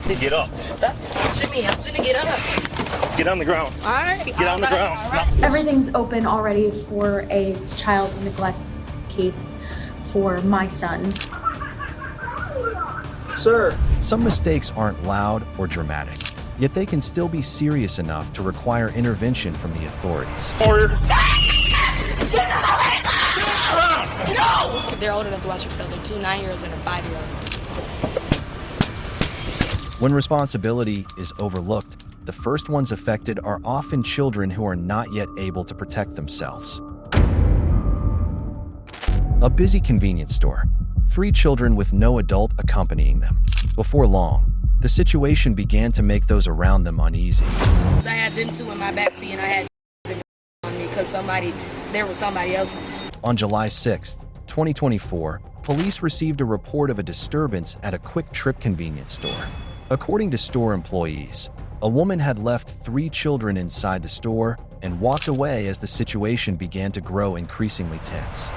Get up. Stop touching me. I'm gonna get up. Get on the ground. All right. Get on the ground. All right. Everything's open already for a child neglect case for my son. Sir. Some mistakes aren't loud or dramatic, yet they can still be serious enough to require intervention from the authorities. No! They're old enough to watch yourself. They're 2 9-year-olds and a 5-year-old. When responsibility is overlooked, the first ones affected are often children who are not yet able to protect themselves. A busy convenience store. 3 children with no adult accompanying them. Before long, the situation began to make those around them uneasy. I had them 2 in my backseat and I had on me because there was somebody else's. On July 6, 2024, police received a report of a disturbance at a Kwik Trip convenience store. According to store employees, a woman had left 3 children inside the store and walked away as the situation began to grow increasingly tense.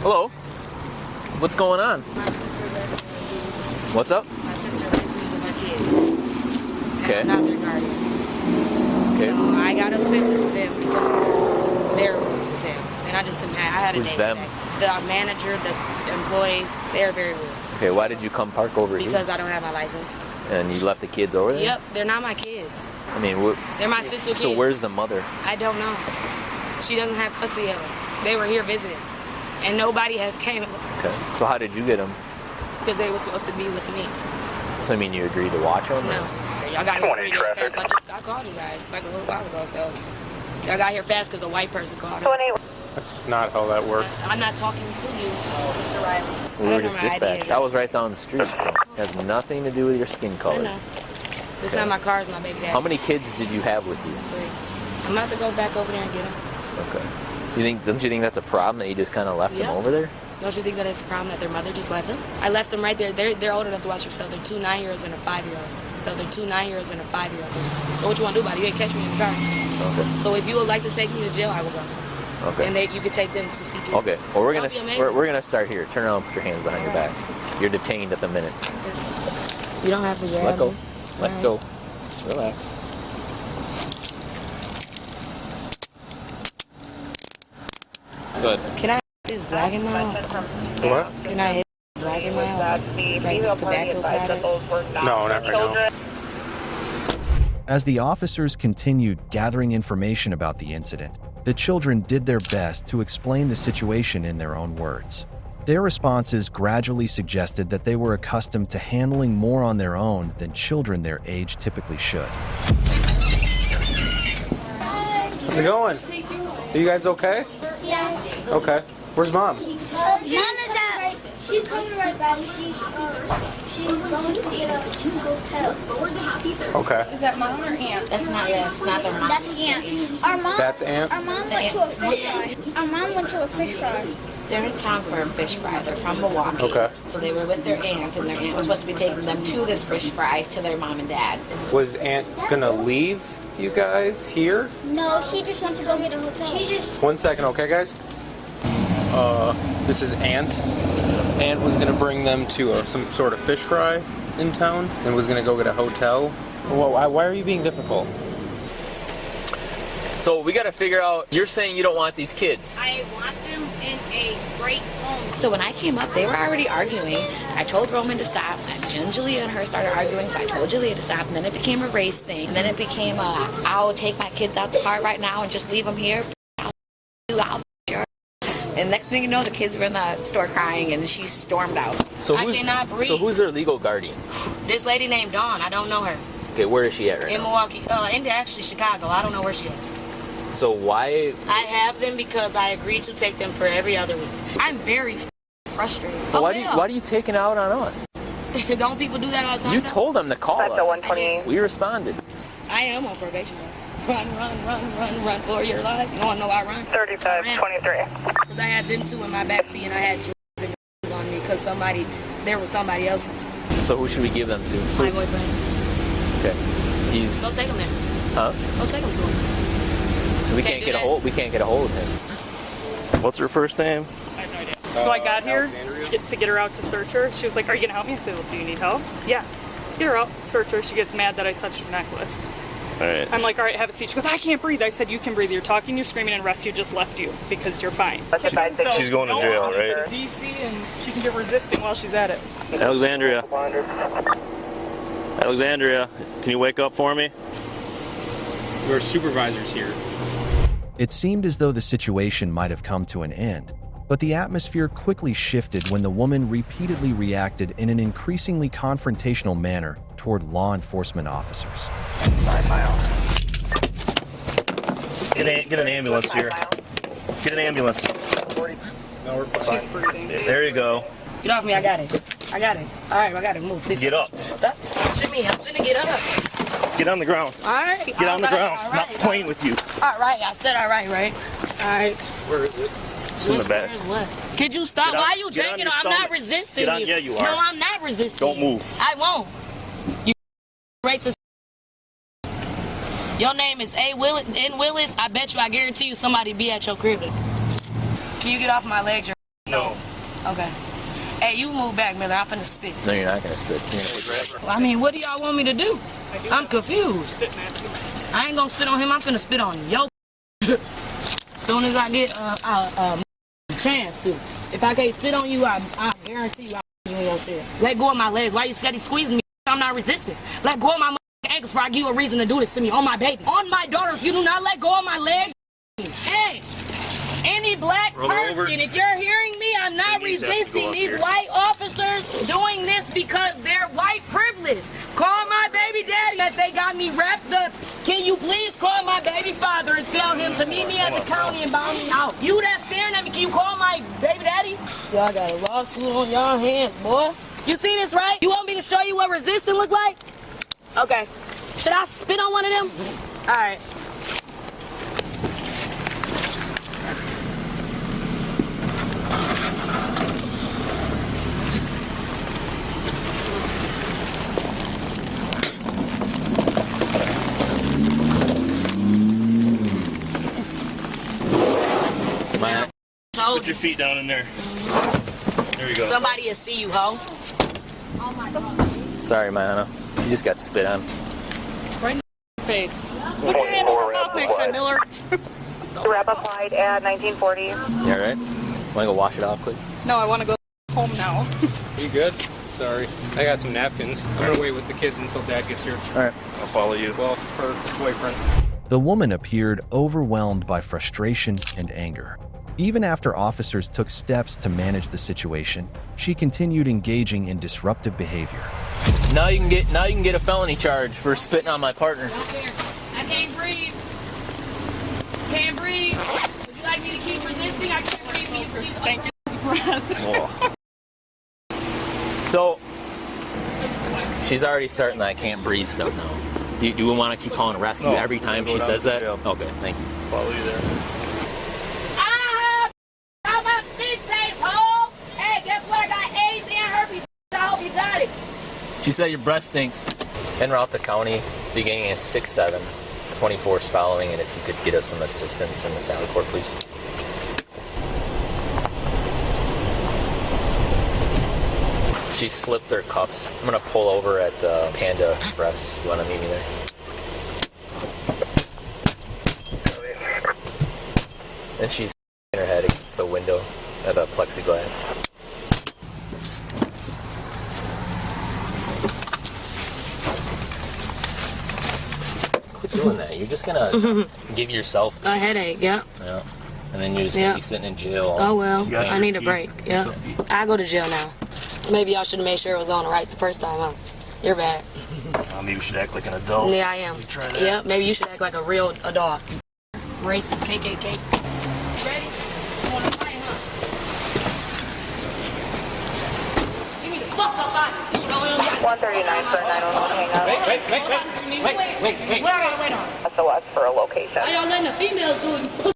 Hello. What's going on? My sister left me with kids. What's up? My sister left me with her kids. Okay. And I'm not their guardian. Okay. So I got upset with them because their room was him. And I just I had a Who's day them? today. The manager, the employees, they're very rude. Okay, why did you come park over here? Because I don't have my license. And you left the kids over there? Yep, they're not my kids. I mean, They're my sister kids. so where's the mother? I don't know. She doesn't have custody of them. They were here visiting. And nobody has came Okay. So how did you get them? because they were supposed to be with me. So I mean, you agreed to watch them? No. Y'all got here pretty damn fast. I called you guys like a little while ago, so y'all got here fast because a white person called her. That's not how that works. I'm not talking to you, Mr. Riley. We were just dispatched. I was right down the street. So it has nothing to do with your skin I color. know. It's not my car, it's my baby dad. How many kids did you have with you? 3. I'm about to go back over there and get them. Okay. Don't you think that's a problem that you just kind of left them over there? Don't you think that it's a problem that their mother just left them? I left them right there. They're old enough to watch yourself. They're 2 9-year-olds and a 5-year-old. So they're 2 9-year-olds and a 5-year-old. So what you want to do about it? You ain't catch me in the car. Okay. So if you would like to take me to jail, I will go. Okay. And you could take them to CPS. Okay. Well, we're That'll gonna start here. Turn around, put your hands behind your back. You're detained at the minute. You don't have to Just grab let go. me. Let All go. Just relax. Good. Can I hit this black and mild? What? Can I hit black and mild? Like this tobacco product? No, not right now. As the officers continued gathering information about the incident, the children did their best to explain the situation in their own words. Their responses gradually suggested that they were accustomed to handling more on their own than children their age typically should. How's it going? Are you guys okay? Yes. Okay. Where's Mom? Mom is out. She's coming right back. She's going to get a hotel. Okay. Is that mom or aunt? That's not their mom. That's Aunt. Our mom. That's Aunt? Our mom went to a fish fry. Our mom went to a fish fry. They're in town for a fish fry. They're from Milwaukee. Okay. So they were with their aunt, and their aunt was supposed to be taking them to this fish fry to their mom and dad. Was Aunt gonna leave you guys here? No, she just went to go get a hotel. She just. 1 second, okay, guys? This is Aunt. Aunt was gonna bring them to some sort of fish fry in town and was gonna go get a hotel. Why are you being difficult? So we got to figure out. You're saying you don't want these kids. I want them in a great home. So when I came up, they were already arguing. I told Roman to stop. And Julia and her started arguing, so I told Julia to stop. And then it became a race thing. And then it became I'll take my kids out the car right now and just leave them here. And next thing you know, the kids were in the store crying, and she stormed out. So I cannot breathe. So who's their legal guardian? This lady named Dawn. I don't know her. Okay, where is she at right In now? Milwaukee. In actually Chicago. I don't know where she is. So why? I have them because I agreed to take them for every other week. I'm very frustrated. Why do you take it out on us? Don't people do that all the time? You though? told them to call us. We responded. I am on probation. Run for your life. You want to know why I run? 3523. Because I had them 2 in my backseat and I had drugs and on me because there was somebody else's. So who should we give them to? My boyfriend. Okay. Go take him there. Huh? Go take him to him. We can't get a hold of him. What's her first name? I have no idea. So I got here to get her out to search her. She was like, "Are you gonna help me?" I said, "Well, do you need help?" "Yeah." Get her out, search her. She gets mad that I touched her necklace. All right. I'm like, "All right, have a seat." She goes, "I can't breathe." I said, "You can breathe. You're talking, you're screaming, and rescue just left you because you're fine." She's going to jail, right? DC, and she can get resisting while she's at it. Alexandria. Alexandria, can you wake up for me? Your supervisor's here. It seemed as though the situation might have come to an end, but the atmosphere quickly shifted when the woman repeatedly reacted in an increasingly confrontational manner toward law enforcement officers. Get an ambulance here. Get an ambulance. There you go. Get off me, I got it. I got it. All right, I got it. Move, please. Get up. Stop touching me. I'm finna get up. Get on the ground. All right. Get on the ground. I'm not playing with you. All right, I said all right, right? All right. Where is it? It's in the back. Where's what? Could you stop? Get on- Why are you get on drinking? your I'm not stomach. resisting Get on- you. yeah, you are. No, I'm not resisting. Don't you. move. I won't. You racist. Your name is A. Willis. N. Willis. I bet you, I guarantee you, somebody be at your crib. Can you get off my leg, Jerry? No. Okay. Hey, you move back, Miller. I'm finna spit. No, you're not gonna spit. I mean, what do y'all want me to do? I'm confused. I ain't gonna spit on him. I'm finna spit on yo. Soon as I get a chance to. If I can't spit on you, I guarantee you I'll put you in your chair. Let go of my legs. Why you steady squeezing me? I'm not resisting. Let go of my ankles before I give you a reason to do this to me. On my baby. On my daughter. If you do not let go of my legs. Hey. Any black person, if you're hearing me, I'm not resisting these white officers doing this because they're white privilege. Call my baby daddy that they got me wrapped up. Can you please call my baby father and tell him to meet me at the county and bound me out? You that's staring at me, can you call my baby daddy? Y'all got a lawsuit on y'all hands, boy. You see this, right? You want me to show you what resisting look like? Okay. Should I spit on one of them? All right. Put your feet down in there. There you go. Somebody will see you, ho. Oh my God. Sorry, Mayana. You just got spit on. Right in the face. Put your hand over your mouth next time, Miller. Wrap applied at 1940. You alright? Wanna go wash it off quick? No, I want to go home now. You good? Sorry. I got some napkins. I'm gonna wait with the kids until Dad gets here. Alright, I'll follow you. Well, her boyfriend. The woman appeared overwhelmed by frustration and anger. Even after officers took steps to manage the situation, she continued engaging in disruptive behavior. Now you can get a felony charge for spitting on my partner. I can't breathe. Can't breathe. Would you like me to keep resisting? I can't breathe. Me for stinking breath. So she's already starting that I can't breathe stuff now. Do we want to keep calling a rescue every time she says that? Okay, thank you. Follow you there. How my spit taste, ho? Hey, guess what? I got AIDS and herpes. I hope you got it. She said your breath stinks. En route to county, beginning at 6-7. 24's following, and if you could get us some assistance in the Sally Court, please. She slipped her cuffs. I'm gonna pull over at Panda Express. You wanna meet me there? And she's her head against the window of the plexiglass. Quit doing that. You're just gonna give yourself A headache, yeah. Yeah. And then you're just gonna be sitting in jail. Oh well, I need a break. Yeah. I go to jail now. Maybe y'all should have made sure it was on right the first time, huh? You're bad. Maybe you should act like an adult. Yeah, I am. Yeah, maybe you should act like a real adult. Racist KKK. Ready? You wanna fight, huh? Give me the fuck up out of here. 139 for a 911 hang up. Wait. What I gotta wait on? SOS for a location. Are y'all letting the females do it?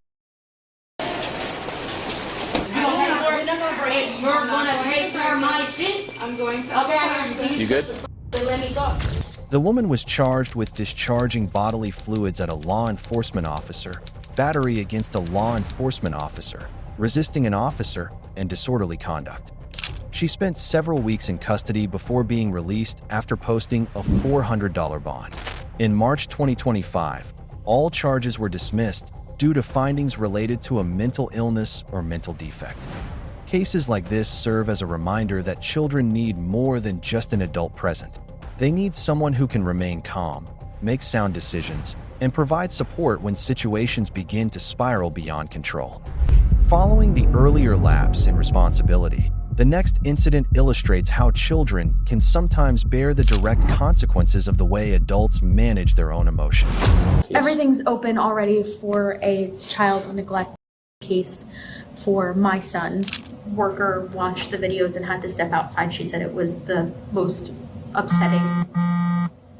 You're gonna take care of my shit? I'm going to. Okay, You good? let me talk. The woman was charged with discharging bodily fluids at a law enforcement officer, battery against a law enforcement officer, resisting an officer, and disorderly conduct. She spent several weeks in custody before being released after posting a $400 bond. In March 2025, all charges were dismissed due to findings related to a mental illness or mental defect. Cases like this serve as a reminder that children need more than just an adult present. They need someone who can remain calm, make sound decisions, and provide support when situations begin to spiral beyond control. Following the earlier lapse in responsibility, the next incident illustrates how children can sometimes bear the direct consequences of the way adults manage their own emotions. Everything's open already for a child neglect case for my son. Worker watched the videos and had to step outside. She said it was the most upsetting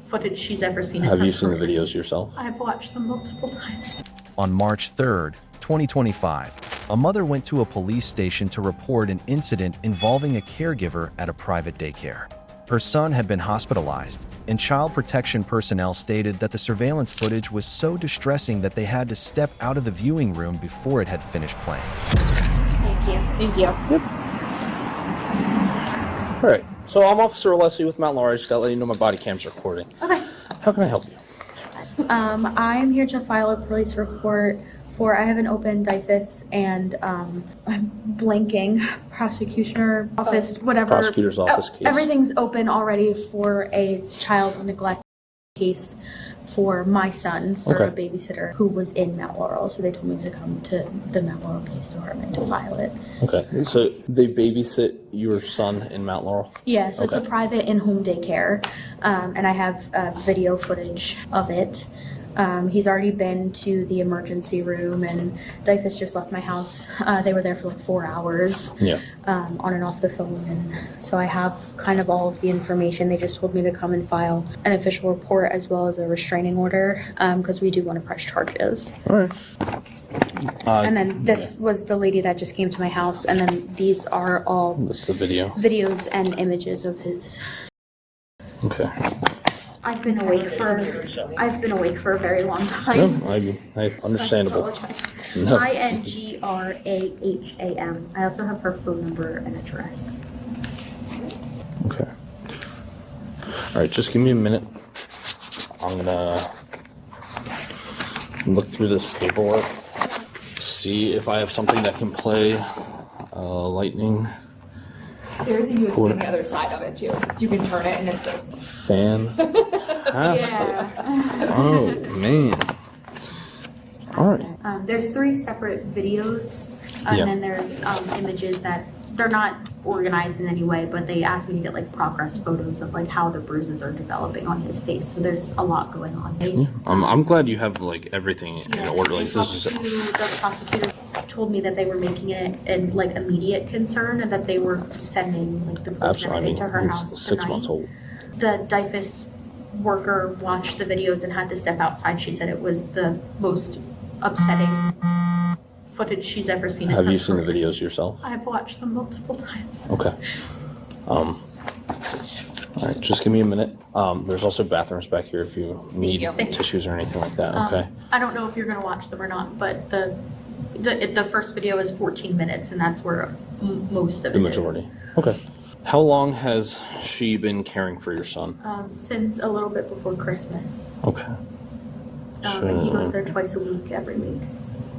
footage she's ever seen. Have you seen the videos yourself? I've watched them multiple times. On March 3rd, 2025, a mother went to a police station to report an incident involving a caregiver at a private daycare. Her son had been hospitalized, and child protection personnel stated that the surveillance footage was so distressing that they had to step out of the viewing room before it had finished playing. Thank you. Thank you. Yep. All right. So I'm Officer Leslie with Mount Laurel. I just got to let you know my body cam's recording. Okay. How can I help you? I'm here to file a police report for, I have an open DIFUS and I'm blanking, prosecutioner office, whatever. Prosecutor's office case. Everything's open already for a child neglect case for my son, for a babysitter who was in Mount Laurel. So they told me to come to the Mount Laurel Police Department to file it. Okay. So they babysit your son in Mount Laurel? Yeah, so it's a private in-home daycare, and I have video footage of it. He's already been to the emergency room, and DIFUS just left my house. They were there for like 4 hours, on and off the phone, and so I have kind of all of the information. They just told me to come and file an official report as well as a restraining order, because we do want to press charges. All right. And then this was the lady that just came to my house, and then these are all This is the video. videos and images of his. Okay. I've been awake for a very long time. No, I understandable. No. INGRAHAM. I also have her phone number and address. Okay. All right, just give me a minute. I'm gonna look through this paperwork, see if I have something that can play lightning. There's a USB on the other side of it too, so you can turn it and it's Fantastic. Oh man. All right. There's 3 separate videos, and then there's images that they're not organized in any way, but they asked me to get like progress photos of like how the bruises are developing on his face. So there's a lot going on. I'm glad you have like everything in order. Like this is. The prosecutor told me that they were making it an like immediate concern and that they were sending like the police to her house. He's 6 months old. The DIFUS worker watched the videos and had to step outside. She said it was the most upsetting footage she's ever seen. Have you seen the videos yourself? I've watched them multiple times. Okay. All right, just give me a minute. There's also bathrooms back here if you need tissues or anything like that. Okay. I don't know if you're going to watch them or not, but the first video is 14 minutes, and that's where most of it is. The majority. Okay. How long has she been caring for your son? Since a little bit before Christmas. Okay. And he goes there twice a week, every week.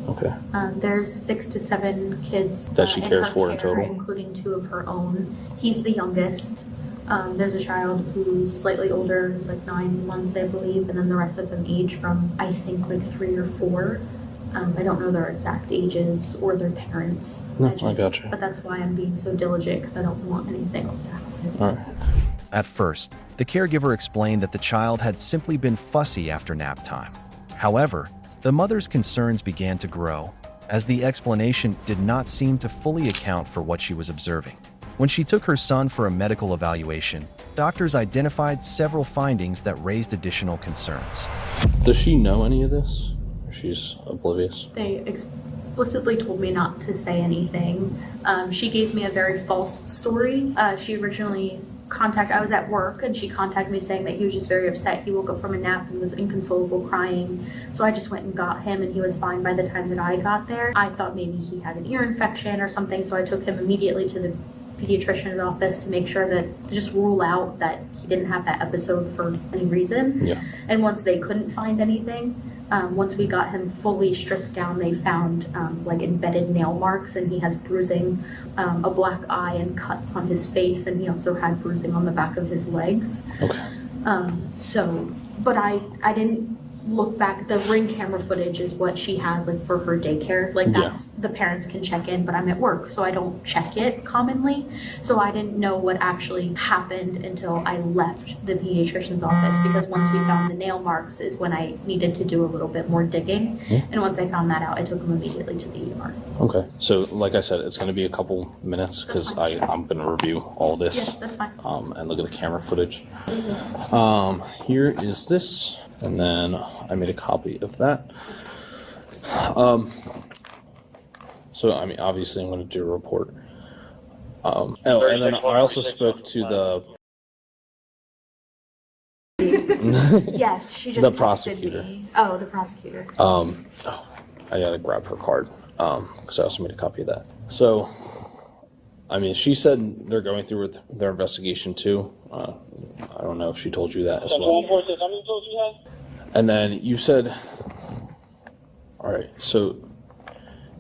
Okay. There's 6 to 7 kids that she cares for in total, including 2 of her own. He's the youngest. There's a child who's slightly older, who's like 9 months, I believe, and then the rest of them age from, I think, like 3 or 4. I don't know their exact ages or their parents. No, I gotcha. But that's why I'm being so diligent, because I don't want anything else to happen. All right. At first, the caregiver explained that the child had simply been fussy after nap time. However, the mother's concerns began to grow, as the explanation did not seem to fully account for what she was observing. When she took her son for a medical evaluation, doctors identified several findings that raised additional concerns. Does she know any of this? She's oblivious. They explicitly told me not to say anything. She gave me a very false story. She originally I was at work and she contacted me saying that he was just very upset. He woke up from a nap and was inconsolable crying. So I just went and got him and he was fine by the time that I got there. I thought maybe he had an ear infection or something, so I took him immediately to the pediatrician's office to make sure to just rule out that he didn't have that episode for any reason. Yeah. And once they couldn't find anything, once we got him fully stripped down, they found like embedded nail marks, and he has bruising, a black eye, and cuts on his face, and he also had bruising on the back of his legs. Okay. But I didn't look back. The Ring camera footage is what she has like for her daycare. Like that's the parents can check in, but I'm at work, so I don't check it commonly. So I didn't know what actually happened until I left the pediatrician's office, because once we found the nail marks is when I needed to do a little bit more digging. And once I found that out, I took him immediately to the ER. Okay. So like I said, it's going to be a couple minutes because I'm going to review all this. Yes, that's fine. And look at the camera footage. Here is this. And then I made a copy of that. So, I mean, obviously I'm going to do a report. And then I also spoke to Yes, she just the texted prosecutor. me. Oh, the prosecutor. I got to grab her card because I also made a copy of that. So, I mean, she said they're going through with their investigation too. I don't know if she told you that as well. And then you said, all right, so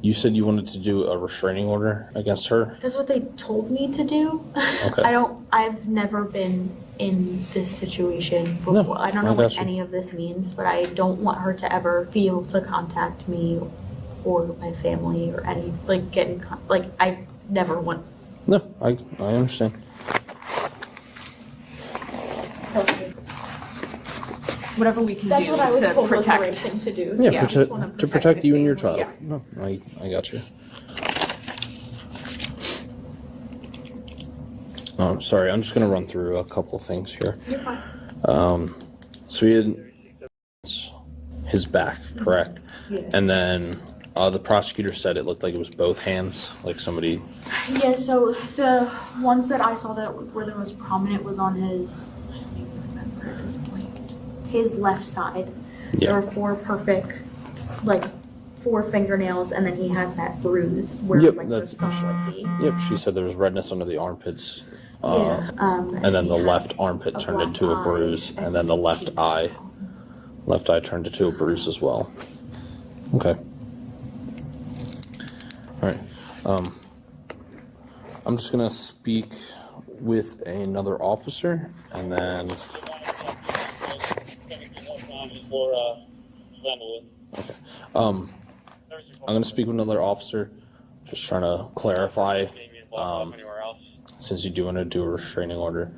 you said you wanted to do a restraining order against her? That's what they told me to do. Okay. I've never been in this situation before. No, I don't know I what got you. any of this means, but I don't want her to ever be able to contact me or my family or any, like, I never want. No, I understand. Whatever we can That's do what I was to told was the right protect. thing to do. Yeah, I just wanna to protect the you and your family. child. Yeah. No, I got you. Sorry, I'm just going to run through a couple of things here. You're fine. So he had his back, correct? Yeah. And then the prosecutor said it looked like it was both hands, like somebody. Yeah, so the ones that I saw that were the most prominent was on his, I don't even remember at this point, his left side. Yeah. There are four fingernails, and then he has that bruise where Yep, like that's. the thumb would be. Yep, she said there was redness under the armpits. And then the he left has armpit a turned black into a eye, bruise, and then the left eye turned into a bruise as well. Okay. All right. I'm just gonna speak with another officer, and then. Okay. I'm gonna speak with another officer, just trying to clarify. Since you do want to do a restraining order,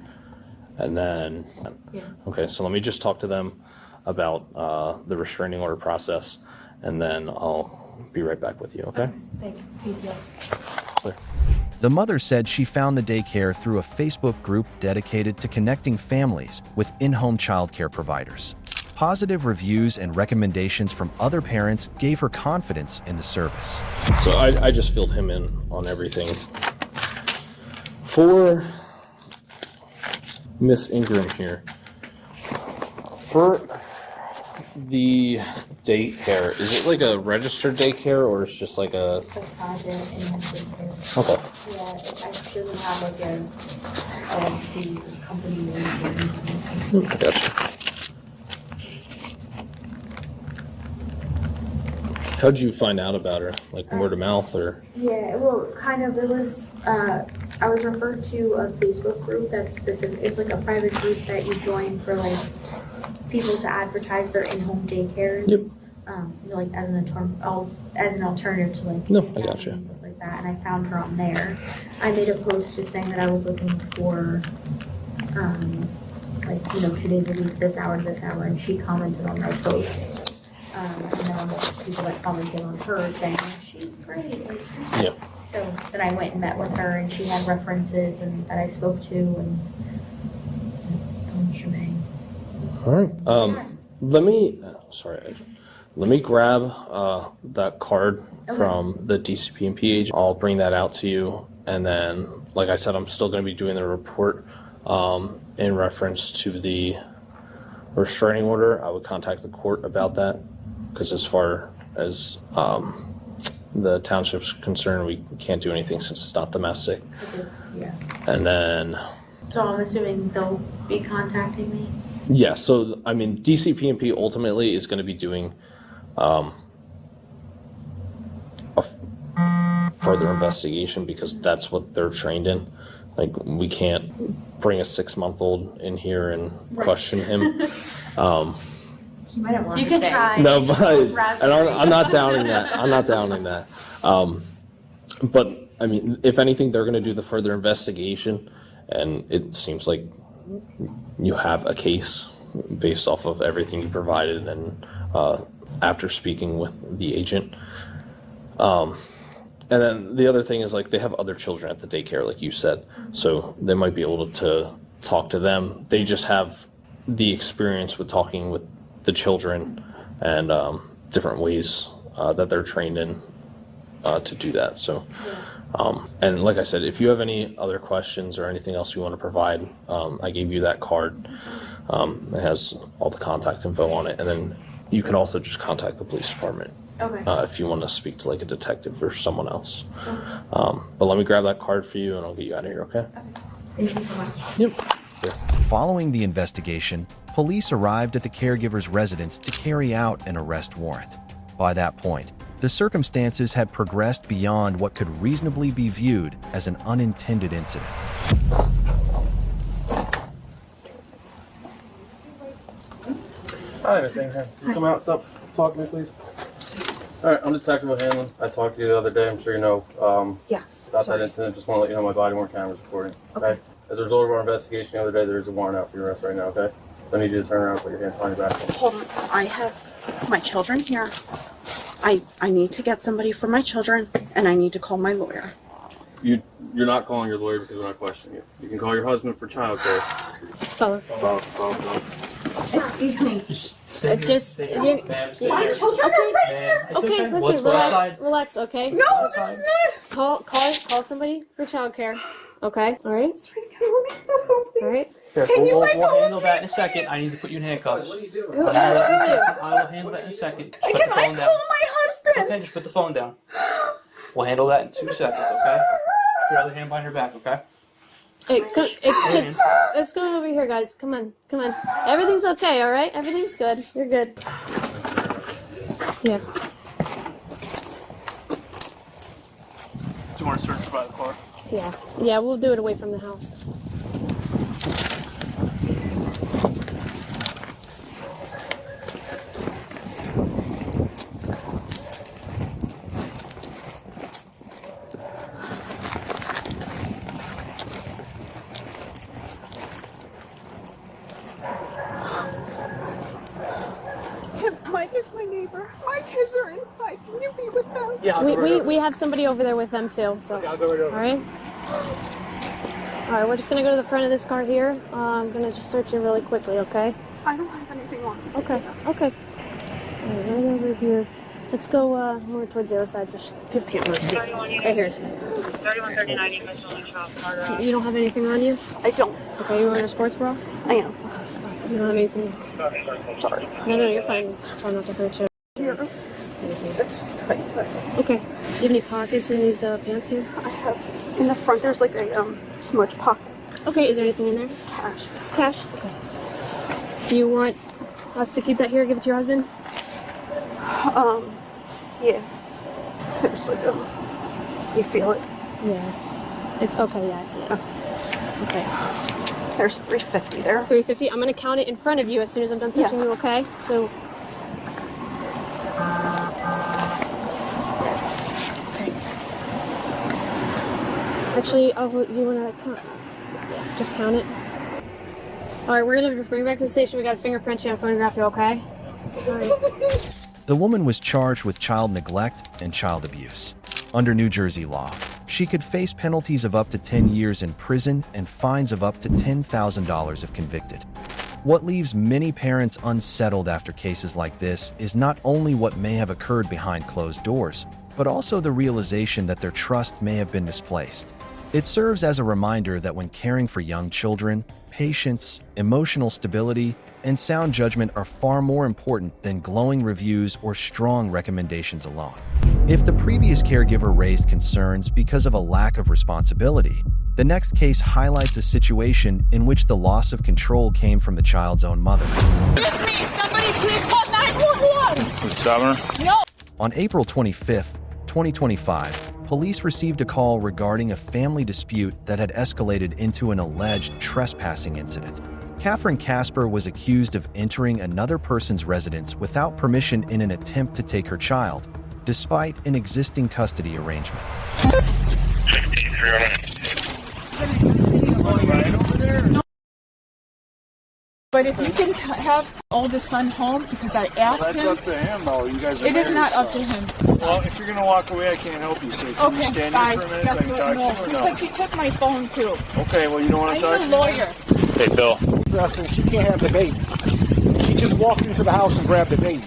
and then. Yeah. Okay, so let me just talk to them about the restraining order process, and then I'll be right back with you. Okay. Thank you. Clear. The mother said she found the daycare through a Facebook group dedicated to connecting families with in-home childcare providers. Positive reviews and recommendations from other parents gave her confidence in the service. So I just filled him in on everything. For Miss Ingram here, for the daycare, is it like a registered daycare or it's just like a... Okay. Yeah, it doesn't have like a LLC company or anything. Gotcha. How'd you find out about her? Like word of mouth or? Yeah, well, kind of. It was, I was referred to a Facebook group that's specific. It's like a private group that you join for like people to advertise their in-home daycares. Yep. Like as an alternative to like. No, I gotcha. And stuff like that, and I found her on there. I made a post just saying that I was looking for, 2 days a week, this hour, and she commented on my post. And then I met people that commented on her saying, she's great. Like, Yeah. so then I went and met with her, and she had references and that I spoke to, and shebang. All right. Let me grab that card from the DCP and PH. I'll bring that out to you, and then, like I said, I'm still going to be doing the report. In reference to the restraining order, I would contact the court about that, because as far as the township's concerned, we can't do anything since it's not domestic. Yeah. And then, So I'm assuming they'll be contacting me? yeah, so I mean, DCPMP ultimately is going to be doing further investigation, because that's what they're trained in. Like, we can't bring a 6-month-old in here and question him. You might have You can try. No, but and I'm not downing that. I'm not downing that. But I mean, if anything, they're going to do the further investigation, and it seems like you have a case based off of everything you provided, and after speaking with the agent. And then the other thing is, like, they have other children at the daycare, like you said, so they might be able to talk to them. They just have the experience with talking with the children and different ways that they're trained in to do that. So, and like I said, if you have any other questions or anything else you want to provide, I gave you that card. It has all the contact info on it, and then you can also just contact the police department. Okay. If you want to speak to like a detective or someone else. But let me grab that card for you and I'll get you out of here, okay? Thank you so much. Yep. Yeah. Following the investigation, police arrived at the caregiver's residence to carry out an arrest warrant. By that point, the circumstances had progressed beyond what could reasonably be viewed as an unintended incident. Hi, Miss Ingham. Can you come out and talk to me, please? All right, I'm Detective O'Hanlon. I talked to you the other day. I'm sure you know Yes. about that incident. Just want to let you know my body-worn camera's recording. Okay. As a result of our investigation the other day, there is a warrant out for your arrest right now. Okay. So I need you to turn around and put your hands behind your back. Hold on. I have my children here. I need to get somebody for my children, and I need to call my lawyer. You're not calling your lawyer because we're not questioning you. You can call your husband for childcare. Fellas. Excuse me. My children Okay, listen, relax, okay? No, this is not. Call somebody for childcare. Okay, all right? All right. Here, Can you we'll let go handle of that in a second. I need to put you in handcuffs. Who are you? I will handle that in a second. Just put Can the I phone down. call my husband? Okay, just put the phone down. We'll handle that in 2 seconds, okay? Put your other hand behind your back, okay? Hey, kids, let's go over here, guys. Come on. Everything's okay, all right? Everything's good. You're good. Yeah. Do you want to search by the car? Yeah, we'll do it away from the house. Mike is my neighbor. My kids are inside. Can you be with them? Yeah, We have somebody over there with them too. So. Okay, I'll go right over. All right. All right, we're just gonna go to the front of this car here. I'm gonna just search it really quickly, okay? I don't have anything on me. Okay. All right, right over here. Let's go more towards the other side so people can't really see. Right here. 3139 You don't have anything on you? I don't. Okay, you wearing a sports bra? I am. You don't have anything? Sorry. No, you're fine. Try not to hurt you. Here. It's just tight. Okay. Do you have any pockets in these pants here? I have in the front. There's like a smudge pocket. Okay. Is there anything in there? Cash. Cash. Okay. Do you want us to keep that here? Give it to your husband? Yeah. It's like you feel it. Yeah. It's okay. Yeah, I see it. Okay. There's $350 there. $350. I'm gonna count it in front of you as soon as I'm done searching you. Okay. So. Okay. Actually, you wanna count? Yeah, just count it. All right, we're gonna bring you back to the station. We got to fingerprint you and photograph you. Okay. All right. The woman was charged with child neglect and child abuse. Under New Jersey law, she could face penalties of up to 10 years in prison and fines of up to $10,000 if convicted. What leaves many parents unsettled after cases like this is not only what may have occurred behind closed doors, but also the realization that their trust may have been misplaced. It serves as a reminder that when caring for young children, patience, emotional stability, and sound judgment are far more important than glowing reviews or strong recommendations alone. If the previous caregiver raised concerns because of a lack of responsibility, the next case highlights a situation in which the loss of control came from the child's own mother. Excuse me, somebody please call 911. Stop her. No. On April 25, 2025, police received a call regarding a family dispute that had escalated into an alleged trespassing incident. Catherine Casper was accused of entering another person's residence without permission in an attempt to take her child, despite an existing custody arrangement. But if you can have oldest son home, because I asked him. That's up to him, though. You guys are It is married, not up so. to him. Well, if you're gonna walk away, I can't help you. So can you stand bye. here for a minute so I can talk to you or no? Because he took my phone too. Okay, well, you don't want to talk I to need a lawyer. Hey, Bill. Justin, she can't have the baby. She just walked into the house and grabbed the baby.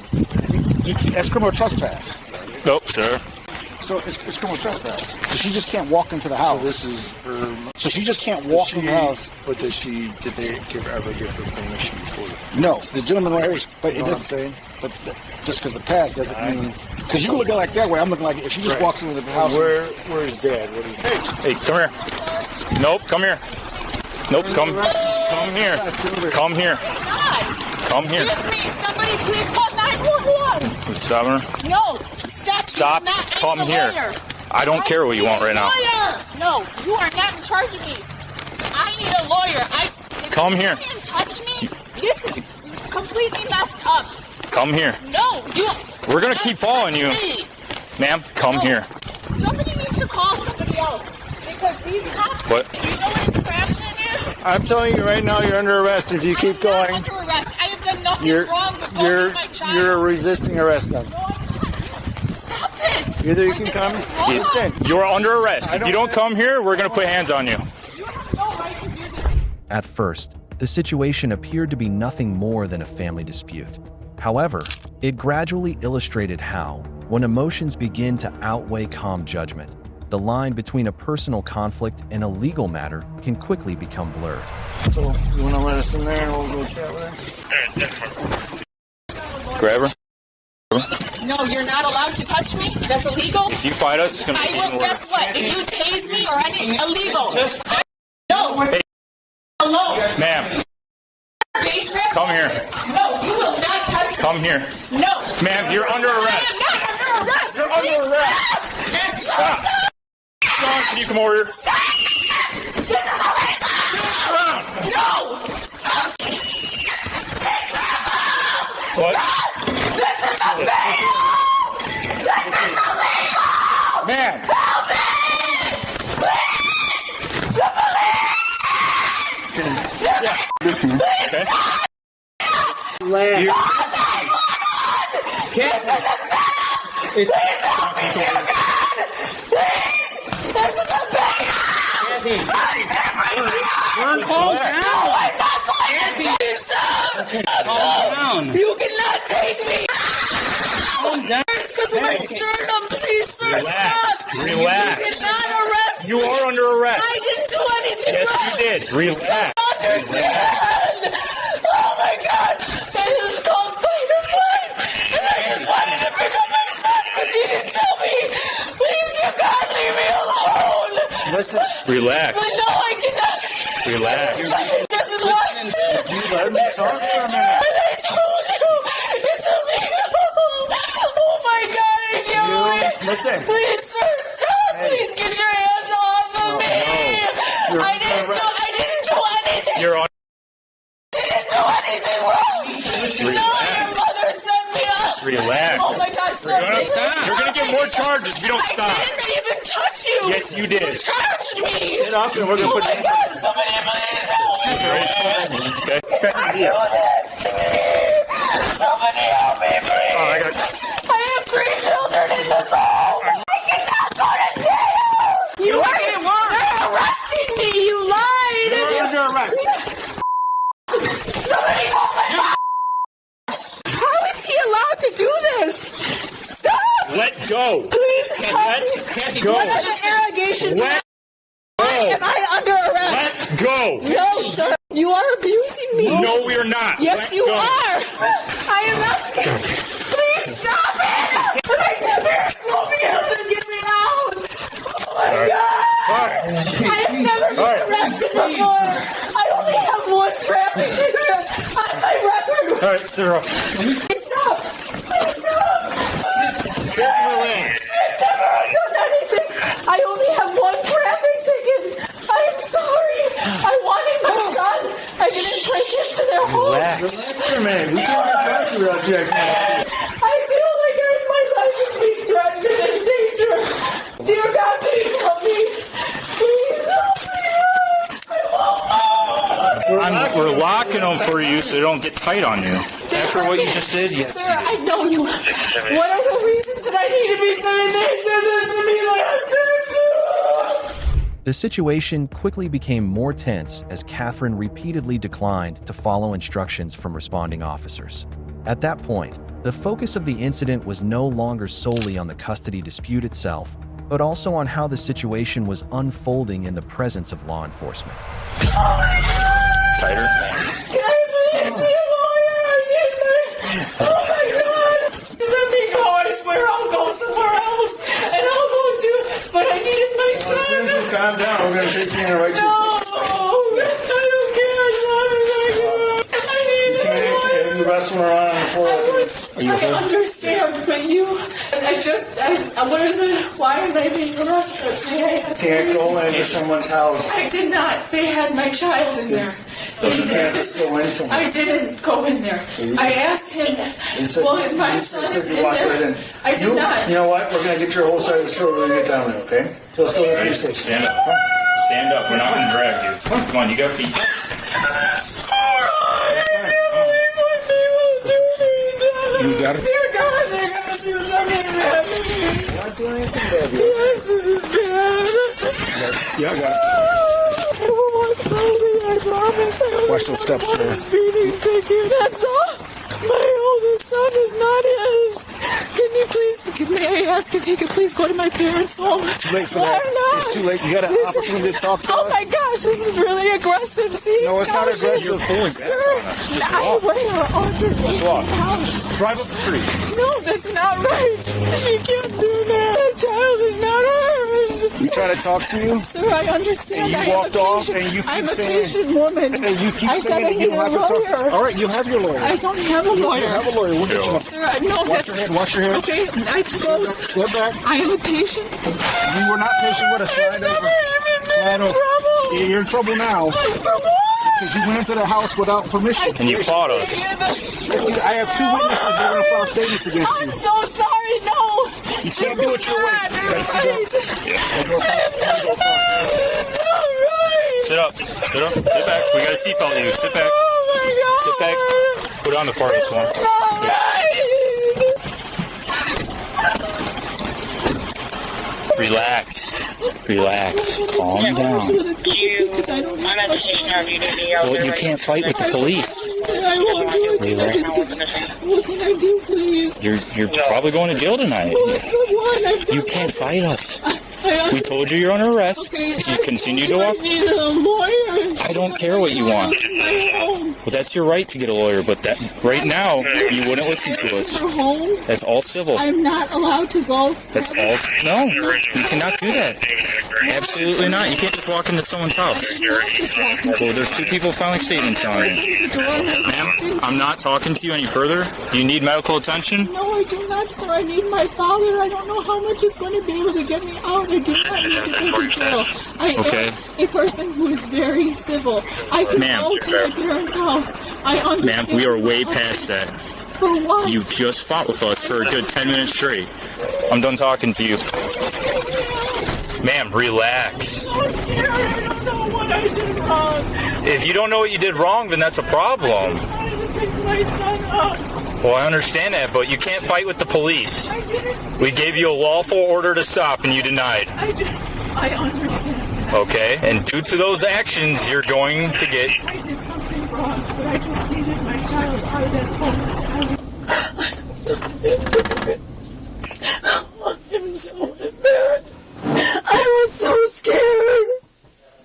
That's criminal trespass. Nope, sir. So it's criminal trespass. So she just can't walk into the house. So this is her. So she just can't walk in the house. But did they ever give her permission before? No, the gentleman right here. But You know what I'm saying? But just because the past doesn't mean. Because you look at it like that way, I'm looking like if she just walks into the house. Where's Dad? What is? Hey, come here. Nope, come here. Nope, come here. Come here. Come here. Excuse me, somebody please call 911. Stop her. No, stop. Stop. You are not Come a here. lawyer. I don't care what you want right now. Lawyer. No, you are not in charge of me. I need a lawyer. If Come you here. can't touch me. This is completely messed up. Come here. No, you. We're gonna keep following you. Ma'am, come here. Somebody needs to call somebody else because these cops. What? Do you know what infraction is? I'm telling you right now, you're under arrest if you keep going. Under arrest. I have done nothing You're wrong but holding my child. you're resisting arrest then. Stop it. Either you can come. Listen. You're under arrest. If you don't come here, we're gonna put hands on you. At first, the situation appeared to be nothing more than a family dispute. However, it gradually illustrated how, when emotions begin to outweigh calm judgment, the line between a personal conflict and a legal matter can quickly become blurred. So, you want to let us in there and we'll go chat with her? Grab her. No, you're not allowed to touch me. That's illegal. If you fight us, it's gonna be I even will. worse. Guess what? If you tase me or anything illegal. No. Hey. Alone. Ma'am, come here. No, you will not touch me. Come here. No. Ma'am, you're under arrest. I am not under arrest. You're under arrest. Stop. John, can you come over here? No. What? This is illegal. This is illegal. Ma'am. Help me. The police. Listen. Okay. You, Please help me, dear God. Please. This is a baby. Calm down. No, I'm not going to chase them. Calm down. You cannot take me. Calm down. It's because of my sternum. Please, sir, stop. Relax. You cannot arrest You me. are under arrest. I didn't do anything Yes, wrong. you did. Relax. Understand. Oh my God. This is called fight or flight. And I just wanted to pick up my son because he didn't tell me. Please, dear God, leave me alone. listen. Relax. But no, I cannot. Relax. This is what. You let me talk for a minute. And I told you. It's illegal. Oh my God, are you kidding me? Listen. Please, sir, stop. Please get your hands off of me. I didn't do anything. You're on. Didn't do anything wrong. No, your mother sent me up. Relax. Oh my God, sir. You're gonna get more charges if you don't stop. I didn't even touch you. Yes, you did. You charged me. Get up and we're gonna Oh put my God, somebody please help me. Okay. Do this to me. Somebody help me, please. Oh, I got. I have 3 children in this home. I cannot go to jail. You are getting worse. They're arresting me. You lied. You're under arrest. Somebody help my mom. How is he allowed to do this? Stop. Let go. Please help me. Go. What are the allegations? Let go. Go! No, sir. You are abusing me. No, we are not. Yes, Let you go. are. I am not scared. Please stop it. My parents won't be able to get me out. Oh, my God. I have never been arrested before. I only have one traffic ticket on my record. All right, Sarah. Please stop. Please stop. Sit and relax. I've never done anything. I only have one traffic ticket. I am sorry. I wanted my son. I didn't break into their home. Relax a minute. We can't talk to you out there. I feel like my life is being threatened and in danger. Dear God, please help me. Please help me. I won't. We're locking them for you so they don't get tight on you. After what you just did, yes. Sir, I know you. What are the reasons that I need to be doing this to me like I said to? The situation quickly became more tense as Catherine repeatedly declined to follow instructions from responding officers. At that point, the focus of the incident was no longer solely on the custody dispute itself, but also on how the situation was unfolding in the presence of law enforcement. Tighter. Can I please see a lawyer? Oh my God! Let me go. I swear I'll go somewhere else, and I'll go too. But I needed my son. As soon as you calm down, we're going to take you in the right No, I don't care. I need it. You wrestling around on the floor. I understand, but why are they being arrested? Can't go into someone's house. I did not. They had my child in there. You can't just go in somewhere. I didn't go in there. I asked him, well, my son is in there. I did not. You know what? We're going to get your whole side of the story when we get down there, okay? So let's go to the police station. Stand up. Stand up. We're not going to drag you. Come on, you got feet. You got it? Dear God, they're going to do something bad to me. You're not doing anything bad. Yes, this is bad. Yeah, I got it. I won't tell me, I promise. I Watch those steps, want a man. speeding ticket. That's all. My oldest son is not his. Can you please, may I ask if he could please go to my parents' home? Too late for Why that. not? It's too late. You got an opportunity to talk to Oh us. my gosh, this is really aggressive. See? No, it's not aggressive. Sir, I weigh under 18 pounds. Drive up the street. No, that's not right. You can't do that. The child is not ours. We try to talk to you. Sir, I understand. And you I am walked a off patient. and you keep I'm a saying. patient woman. And you keep I said saying I that you need don't a have to lawyer. talk. All right, you have your lawyer. I don't have a lawyer. You have a lawyer. We'll get you one. Sir, no, Watch that's... your head. Watch your head. Okay, I suppose... Step back. I am a patient. You were not patient with us. Slide over. Slide over. Trouble. You're in trouble now. For what? Because you went into the house without permission. And you fought us. I have two witnesses that are going to file statements against you. I'm so sorry, no. You can't do it your way. Sit up. Sit up. Sit back. We got a seatbelt you. Sit back. Oh my God. Sit back. Put on the farthest one. Relax. Relax. Calm down. Well, you can't fight with the police. I won't do it. Relax. What can I do, please? You're probably going to jail tonight. Well, for what? I've done You can't fight us. I We told you you're under arrest. Okay, If you continue to I walk, need a lawyer. I don't care what you want. Well, that's your right to get a lawyer, but that right now you wouldn't listen to us. For home. That's all civil. I'm not allowed to go. That's all. No, you cannot do that. Absolutely not. You can't just walk into someone's house. Well, there's two people filing statements on it. Ma'am, I'm not talking to you any further. Do you need medical attention? No, I do not, sir. I need my father. I don't know how much it's going to be able to get me out. I do not need to go to jail. I am a person who is very civil. I can go to my parents' house. I understand. Ma'am, we are way past that. For what? You just fought with us for a good 10 minutes straight. I'm done talking to you. Ma'am, relax. I'm scared. I don't know what I did wrong. If you don't know what you did wrong, then that's a problem. I wanted to pick my son up. Well, I understand that, but you can't fight with the police. I didn't. We gave you a lawful order to stop, and you denied. I understand. Okay, and due to those actions, you're going to get... I did something wrong, but I just needed my child out of that home. I'm so embarrassed. I was so scared.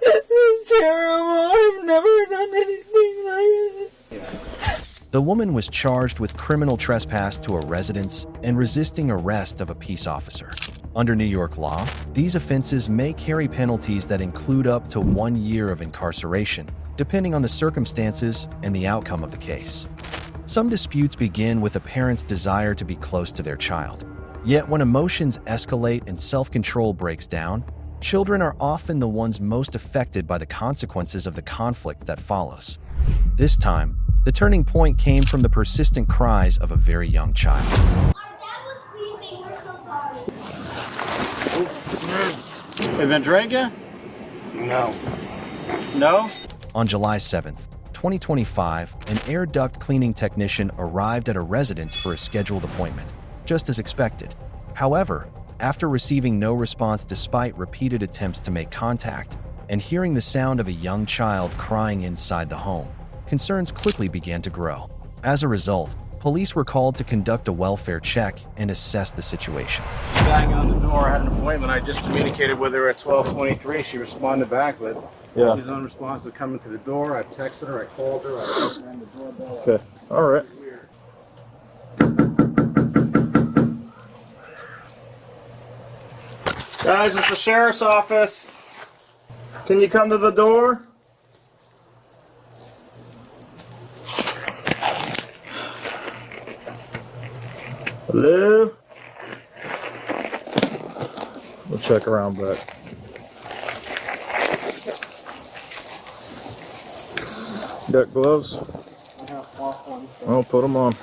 This is terrible. I've never done anything like this. The woman was charged with criminal trespass to a residence and resisting arrest of a peace officer. Under New York law, these offenses may carry penalties that include up to 1 year of incarceration, depending on the circumstances and the outcome of the case. Some disputes begin with a parent's desire to be close to their child. Yet when emotions escalate and self-control breaks down, children are often the ones most affected by the consequences of the conflict that follows. This time, the turning point came from the persistent cries of a very young child. Have been drinking? No. No? On July 7th, 2025, an air duct cleaning technician arrived at a residence for a scheduled appointment, just as expected. However, after receiving no response despite repeated attempts to make contact and hearing the sound of a young child crying inside the home, concerns quickly began to grow. As a result, police were called to conduct a welfare check and assess the situation. Banging on the door. I had an appointment. I just communicated with her at 12:23. She responded back, but she's unresponsive coming to the door. I texted her. I called her. I rang the doorbell. Okay. All right. Guys, it's the sheriff's office. Can you come to the door? Hello? We'll check around back. Got gloves? I'll put them on.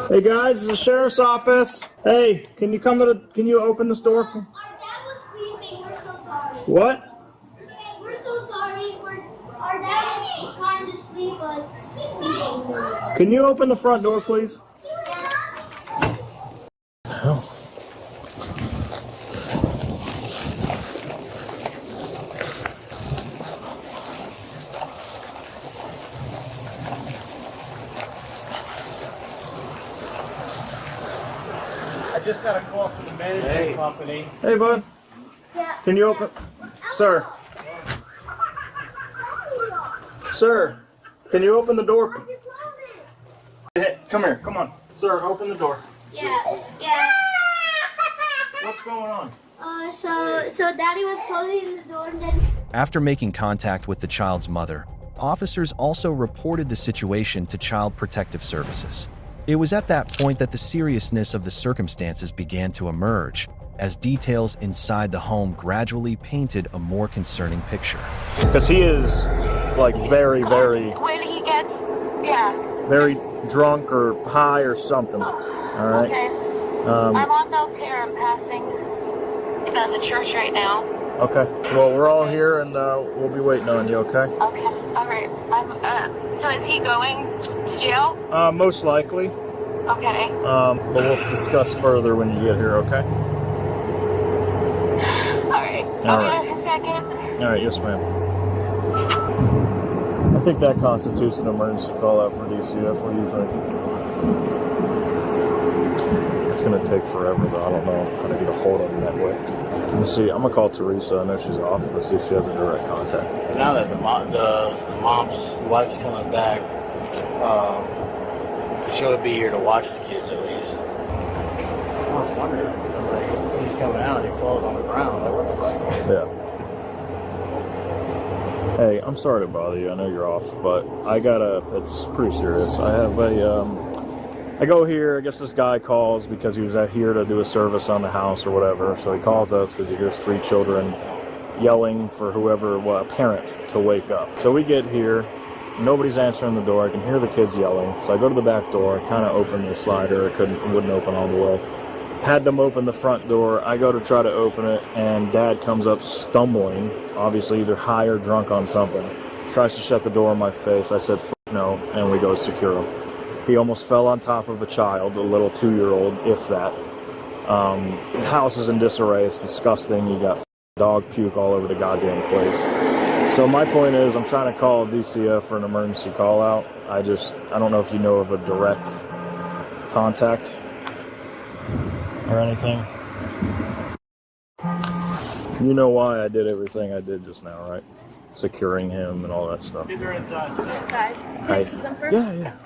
Hey guys, it's the sheriff's office. Hey, can you open this door for me? Our dad was sleeping. We're so sorry. What? We're so sorry. Our dad was trying to sleep, but Can you open the front door, please? I just got a call from the management company. Hey, bud. Yeah. Can you open? Sir. Sir, can you open the door? Hey, come here. Come on. Sir, open the door. Yeah. What's going on? So Daddy was closing the door and then. After making contact with the child's mother, officers also reported the situation to Child Protective Services. It was at that point that the seriousness of the circumstances began to emerge, as details inside the home gradually painted a more concerning picture. Because he is, like, very, very, When he gets, very drunk or high or something. All right? Okay. I'm on Belterra. I'm passing the church right now. Okay. Well, we're all here, and we'll be waiting on you, okay? Okay. All right. So is he going to jail? Most likely. Okay. But we'll discuss further when you get here, okay? All right. All I'll right. be back in a second. All right, yes, ma'am. I think that constitutes an emergency call out for DCF. What do you think? It's going to take forever, though. I don't know how to get a hold of him that way. Let me see. I'm going to call Teresa. I know she's off. Let's see if she has a direct contact. Now that the mom's wife's coming back, she'll be here to watch the kids at least. I was wondering, like, he's coming out and he falls on the ground. Like, what the fuck? Yeah. Hey, I'm sorry to bother you. I know you're off, but it's pretty serious. I have I go here, I guess this guy calls because he was out here to do a service on the house or whatever. So he calls us because he hears 3 children yelling for a parent to wake up. So we get here, nobody's answering the door. I can hear the kids yelling. So I go to the back door, kind of open the slider. It wouldn't open all the way. Had them open the front door. I go to try to open it, and Dad comes up stumbling, obviously either high or drunk on something. Tries to shut the door in my face. I said, "F no," and we go secure him. He almost fell on top of a child, a little 2-year-old, if that. The house is in disarray. It's disgusting. You got dog puke all over the goddamn place. So my point is, I'm trying to call DCF for an emergency call out. I don't know if you know of a direct contact or anything. You know why I did everything I did just now, right? Securing him and all that stuff. Kids are inside. Inside. Can I see them first? Yeah.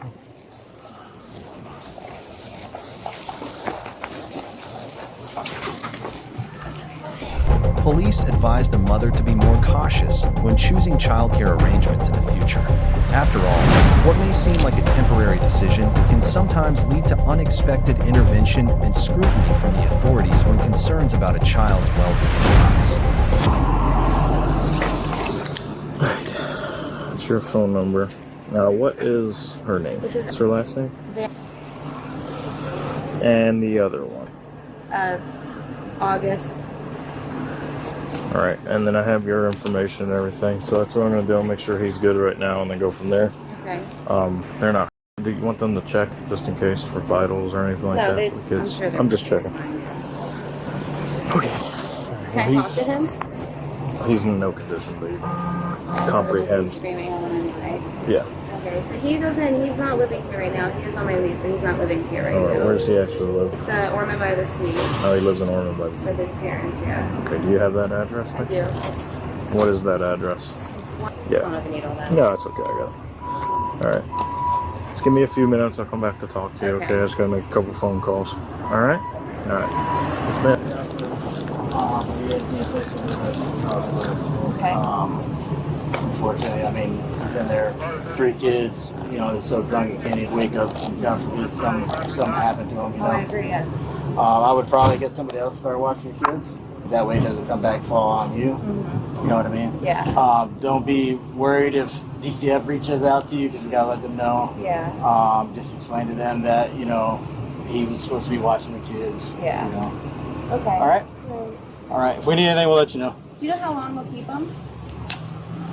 Police advise the mother to be more cautious when choosing childcare arrangements in the future. After all, what may seem like a temporary decision can sometimes lead to unexpected intervention and scrutiny from the authorities when concerns about a child's well-being arise. Alright, that's your phone number. Now, what is her name? What's her last name? And the other one? August. Alright, and then I have your information and everything, so that's what I'm going to do. I'll make sure he's good right now and then go from there. Okay. They're not. Do you want them to check just in case for vitals or anything like that? I'm sure I'm just checking. Okay. Can I talk to him? He's in no condition, but he He's comprehends. screaming all the night. Yeah. Okay, so he's not living here right now. He is on my lease, but he's not living here right Alright, now. where does he actually live? It's Ormond by the Sea. Oh, he lives in Ormond by the Sea. With his parents, yeah. Okay, do you have that address? I do. What is that address? I don't know if you need all that. No, it's okay, I got it. Alright. Just give me a few minutes, I'll come back to talk to you, okay? I just gotta make a couple phone calls. Alright? Alright. Yes, ma'am. Okay. Unfortunately, I mean, he's in there, 3 kids, you know, he's so drunk he can't even wake up. God forbid something happened to him, you know. I agree, yes. I would probably get somebody else to start watching your kids. That way it doesn't come back and fall on you. You know what I mean? Yeah. Don't be worried if DCF reaches out to you, because we gotta let them know. Yeah. Just explain to them that, you know, he was supposed to be watching the kids. Yeah. You know. Okay. All right? All right. If we need anything, we'll let you know. Do you know how long they'll keep him?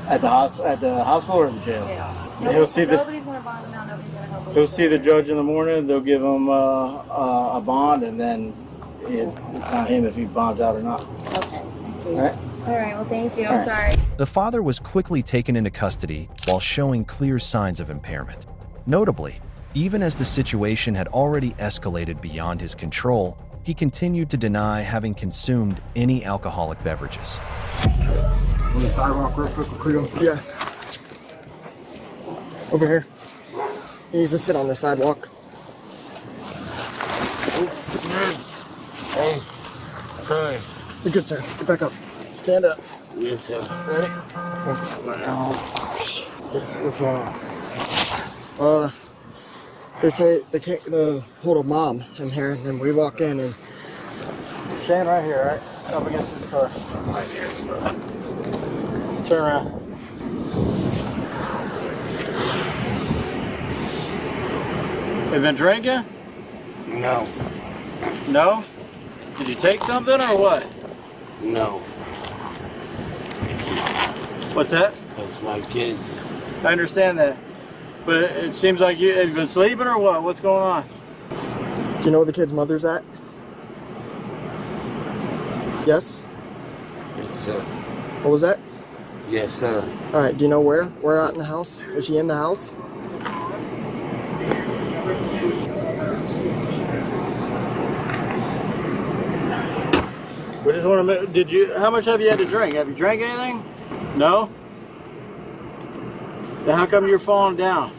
At the hospital or the jail? Yeah. He'll see Nobody's gonna bond him out. Nobody's gonna help him. He'll see the judge in the morning. They'll give him a bond, and then it's on him if he bonds out or not. Okay, I see. All right. All right. Well, thank you. I'm sorry. The father was quickly taken into custody while showing clear signs of impairment. Notably, even as the situation had already escalated beyond his control, he continued to deny having consumed any alcoholic beverages. On the sidewalk real quick, yeah. Over here. He needs to sit on the sidewalk. Hey, sorry. You're good, sir. Get back up. Stand up. Yes, sir. Ready? They say they can't hold a mom in here, and then we walk in and... Stand right here, right? Up against this car. Turn around. Have you been drinking? No. No? Did you take something or what? No. What's that? That's my kids. I understand that. But it seems like have you been sleeping or what? What's going on? Do you know where the kid's mother's at? Yes? Yes, sir. What was that? Yes, sir. Alright, do you know where? Where out in the house? Is she in the house? We just want to. How much have you had to drink? Have you drank anything? No? Then how come you're falling down?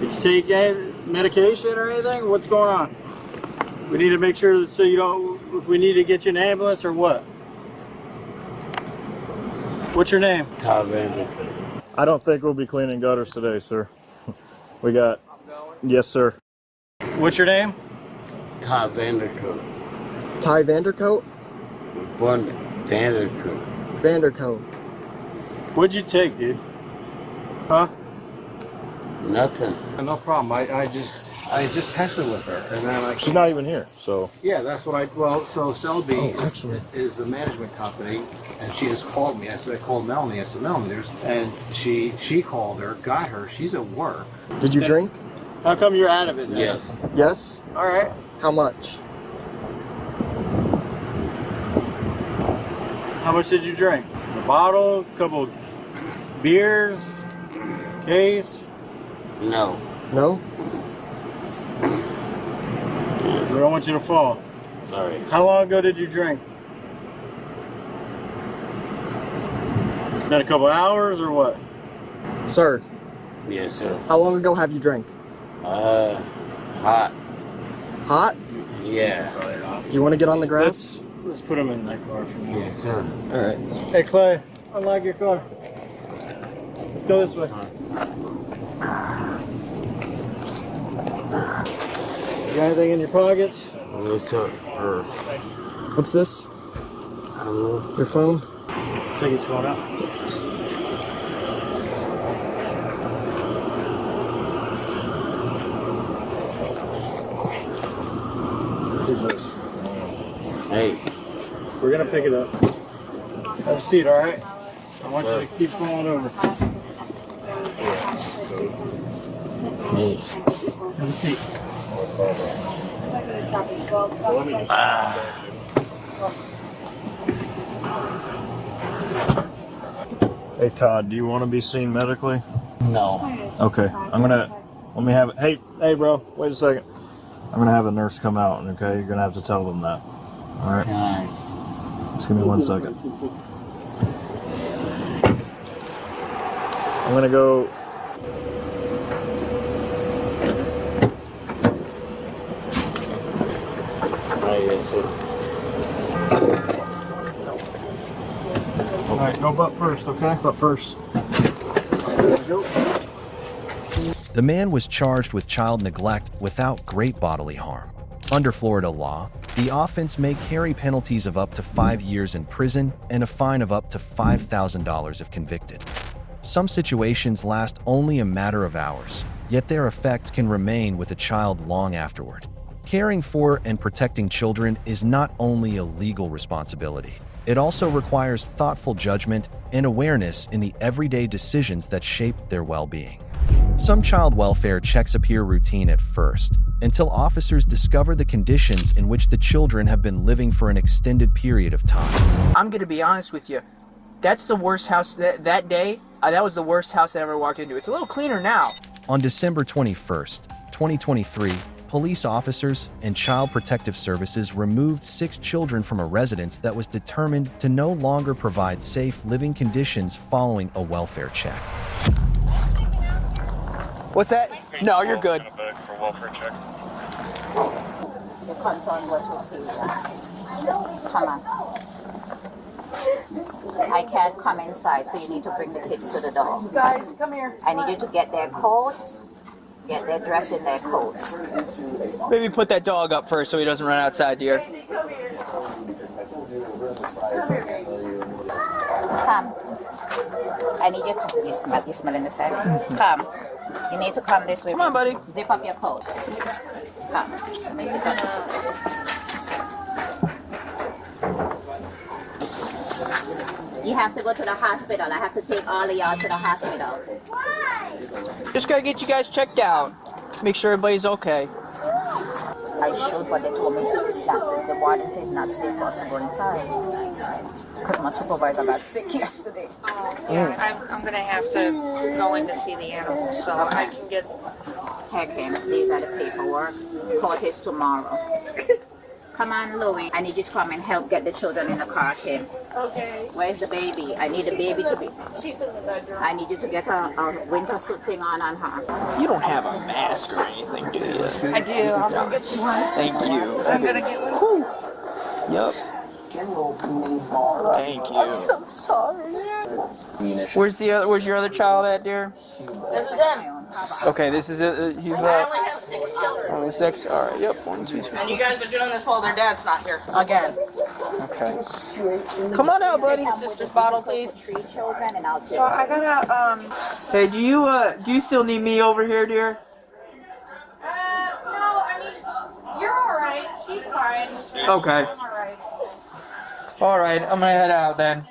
Did you take any medication or anything? What's going on? We need to make sure that so you don't. If we need to get you an ambulance or what? What's your name? Todd Vander. I don't think we'll be cleaning gutters today, sir. We got... Yes, sir. What's your name? Todd Vandercoat. Ty Vandercoat? Vandercoat. Vandercoat. What'd you take, dude? Huh? Nothing. No problem. I just texted with her, and then She's not even here, so... Yeah, that's what so Selby actually. is the management company, and she just called me. I called Melanie. I said, Melanie, and she called her, got her. She's at work. Did you drink? How come you're out of it then? Yes. Yes? All right. How much? How much did you drink? A bottle, a couple beers, case? No. No? I don't want you to fall. Sorry. How long ago did you drink? Been a couple hours or what? Sir, Yes, sir. how long ago have you drank? Hot. Hot? Yeah. You want to get on the grass? Let's put them in that car for now. Yes, sir. All right. Hey, Clay, unlock your car. Let's go this way. You got anything in your pockets? Yes, sir. What's this? I don't know. Your phone? Take his phone out. Who's this? Hey. We're gonna pick it up. Have a seat, all right? I want you to keep falling over. Hey. Have a seat. Hey Todd, do you want to be seen medically? No. Okay, let me have it. Hey bro, wait a second. I'm gonna have a nurse come out, okay? You're gonna have to tell them that. All right. Just give me 1 second. I'm gonna go. Yes, sir. All right, go butt first, okay? Butt first. The man was charged with child neglect without great bodily harm. Under Florida law, the offense may carry penalties of up to 5 years in prison and a fine of up to $5,000 if convicted. Some situations last only a matter of hours, yet their effects can remain with a child long afterward. Caring for and protecting children is not only a legal responsibility, it also requires thoughtful judgment and awareness in the everyday decisions that shape their well-being. Some child welfare checks appear routine at first, until officers discover the conditions in which the children have been living for an extended period of time. I'm gonna be honest with you. That's the worst house that day. That was the worst house I ever walked into. It's a little cleaner now. On December 21st, 2023, police officers and Child Protective Services removed 6 children from a residence that was determined to no longer provide safe living conditions following a welfare check. What's that? No, you're good. The concern was to see that. Come on. I can't come inside, so you need to bring the kids to the door. Guys, come here. I need you to get their coats, get them dressed in their coats. Maybe put that dog up first so he doesn't run outside, dear. Come. I need you to come. You smell in the side? Come. You need to come this way. Come on, buddy. Zip up your coat. Come. Let me zip up your coat. You have to go to the hospital. I have to take all of y'all to the hospital. Just gotta get you guys checked out. Make sure everybody's okay. I should, but they told me that the warden says it's not safe for us to go inside. Because my supervisor got sick yesterday. Yeah, I'm going to have to go in to see the animals, so I can get... Heck him, these are the paperwork. Court is tomorrow. Come on, Louie. I need you to come and help get the children in the car, Kim. Okay. Where's the baby? I need the baby to be... She's in the bedroom. I need you to get a winter suit thing on her. You don't have a mask or anything, do you? I do. I'm going to get you one. Thank you. I'm going to get one. Yep. Thank you. I'm so sorry. Where's your other child at, dear? This is him. Okay, this is it. He's I only have 6 children. only 6. All right. Yep. 1, 2, 3. And you guys are doing this while their dad's not here. Again. Okay. Come on out, buddy. Sister's bottle, please. 3 children and I'll take So I gotta, Hey, do you still need me over here, dear? no, I mean, you're alright. She's fine. Okay. I'm alright. All right. I'm gonna head out then.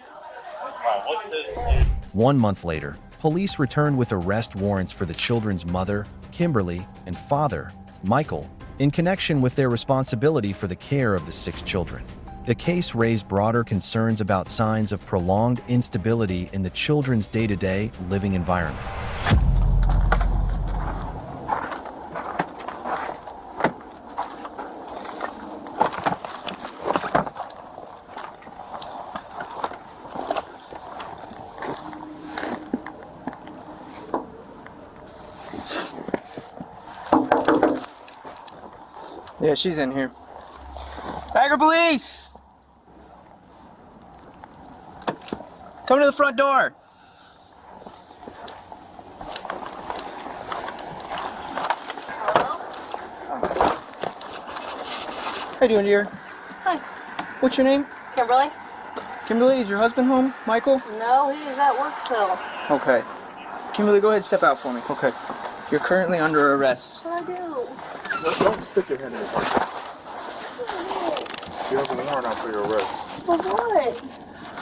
1 month later, police returned with arrest warrants for the children's mother, Kimberly, and father, Michael, in connection with their responsibility for the care of the 6 children. The case raised broader concerns about signs of prolonged instability in the children's day-to-day living environment. Yeah, she's in here. Tiger Police! Come to the front door. How you doing, dear? Hi. What's your name? Kimberly? Kimberly, is your husband home? Michael? No, he's at work still. Okay. Kimberly, go ahead and step out for me. Okay. You're currently under arrest. What do I do? Don't stick your head in the pocket. You have a warrant out for your arrest. For what?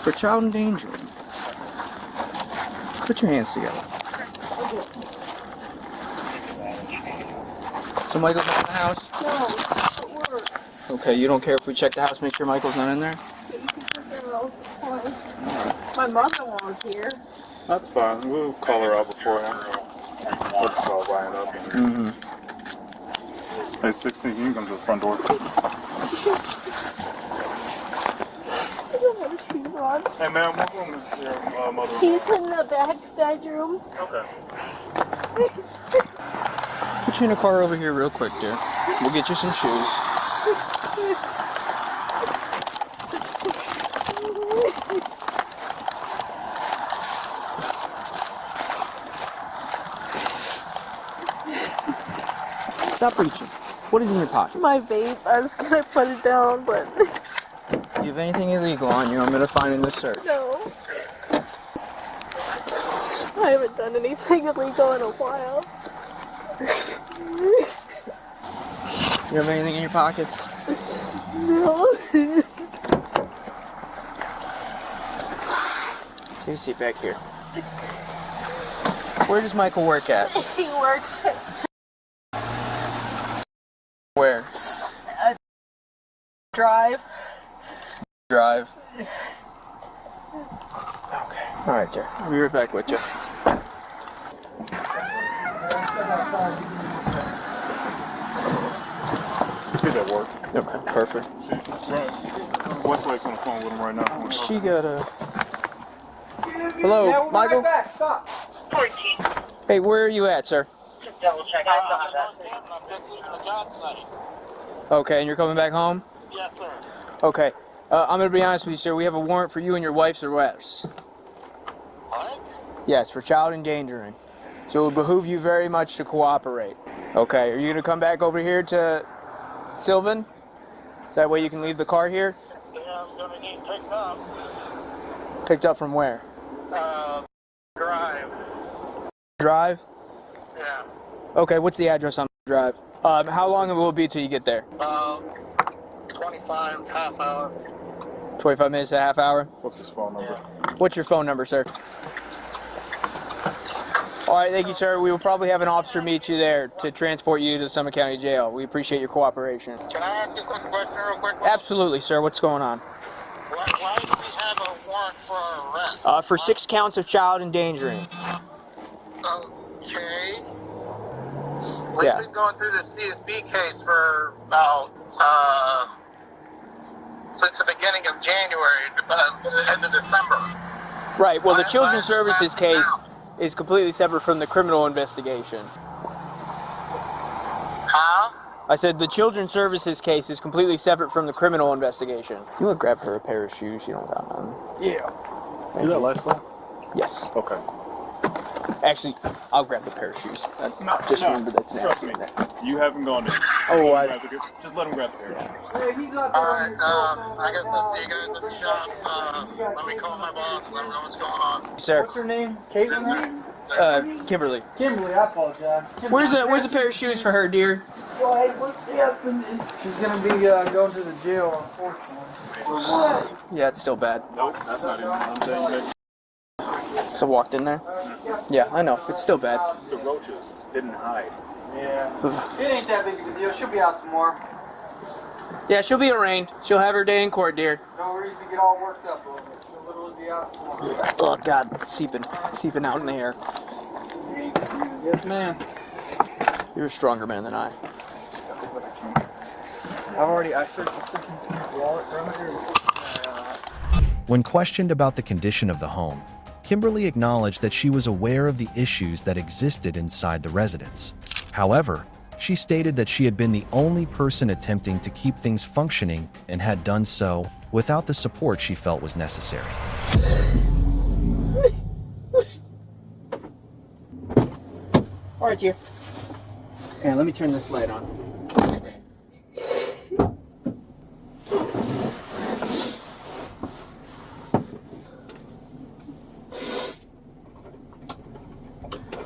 For child endangering. Put your hands together. So Michael's not in the house? No, at work. Okay, you don't care if we check the house, make sure Michael's not in there? You can check the house, it's fine. My mother-in-law's here. That's fine. We'll call her out beforehand. Let's call Ryan up. Hey, 16, you can come to the front door. Hey, ma'am, what room is your mother? She's in the back bedroom. Okay. Put you in a car over here real quick, dear. We'll get you some shoes. Stop reaching. What is in your pocket? My vape. I was gonna put it down, but Do you have anything illegal on you? I'm gonna find in this search. no. I haven't done anything illegal in a while. You have anything in your pockets? No. Take a seat back here. Where does Michael work at? He works at Where? Drive. Drive. Okay. Alright, dear. I'll be right back with you. He's at work. Okay, perfect. Westlake's on the phone with him right now. She got a... Hello, Yeah, we'll be Michael? right back. Stop. Hey, where are you at, sir? Just double check. Okay, and you're coming back home? Yes, sir. Okay. I'm going to be honest with you, sir. We have a warrant for you and your wife's arrest. What? Yes, for child endangering. So it would behoove you very much to cooperate. Okay, are you going to come back over here to Sylvan? So that way you can leave the car here? Yeah, I'm gonna need picked up. Picked up from where? Drive. Drive? Yeah. Okay, what's the address on the drive? How long will it be till you get there? 25, half hour. 25 minutes to a half hour? What's his phone number? What's your phone number, sir? All right, thank you, sir. We will probably have an officer meet you there to transport you to Summit County Jail. We appreciate your cooperation. Can I ask you a quick question real quick? Absolutely, sir. What's going on? Why do we have a warrant for arrest? For 6 counts of child endangering. Okay. We've been going through the CSB case for about, since the beginning of January, the end of December. Right, well, the Children's Services case is completely separate from the criminal investigation. How? I said the Children's Services case is completely separate from the criminal investigation. You want to grab her a pair of shoes? You don't got none. Yeah. You got lifestyle? Yes. Okay. Actually, I'll grab the pair of shoes. Remember that's trust me. You haven't gone in. Oh, I... Just let him grab the pair of shoes. Alright, I guess I'll see you guys at the shop. Let me call my boss, let me know what's going on. Sir. What's her name? Caitlin? Kimberly. Kimberly, I apologize. Where's a pair of shoes for her, dear? Why? What's happening? She's gonna be going to the jail, unfortunately. For what? Yeah, it's still bad. Nope, that's not it. I'm telling you that. So walked in there? Yeah, I know. It's still bad. The roaches didn't hide. Yeah. It ain't that big of a deal. She'll be out tomorrow. Yeah, she'll be arraigned. She'll have her day in court, dear. No reason to get all worked up over it. She'll literally be out tomorrow. Oh God, seeping out in the hair. Yes, ma'am. You're a stronger man than I. I searched the wallet from here. When questioned about the condition of the home, Kimberly acknowledged that she was aware of the issues that existed inside the residence. However, she stated that she had been the only person attempting to keep things functioning and had done so without the support she felt was necessary. All right, dear. And let me turn this light on.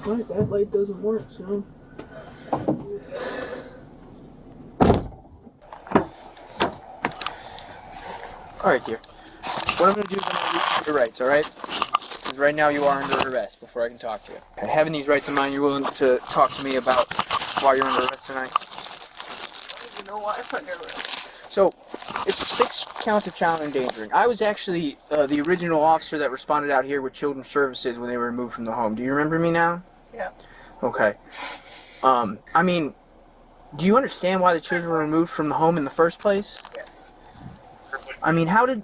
Alright, that light doesn't work, so. Alright, dear. What I'm going to do is I'm going to read your rights, alright? Because right now you are under arrest before I can talk to you. Okay, having these rights in mind, you're willing to talk to me about why you're under arrest tonight? You know why I'm under arrest? So, it's 6 counts of child endangering. I was actually the original officer that responded out here with Children's Services when they were removed from the home. Do you remember me now? Yeah. Okay. I mean, do you understand why the children were removed from the home in the first place? Yes. I mean, how did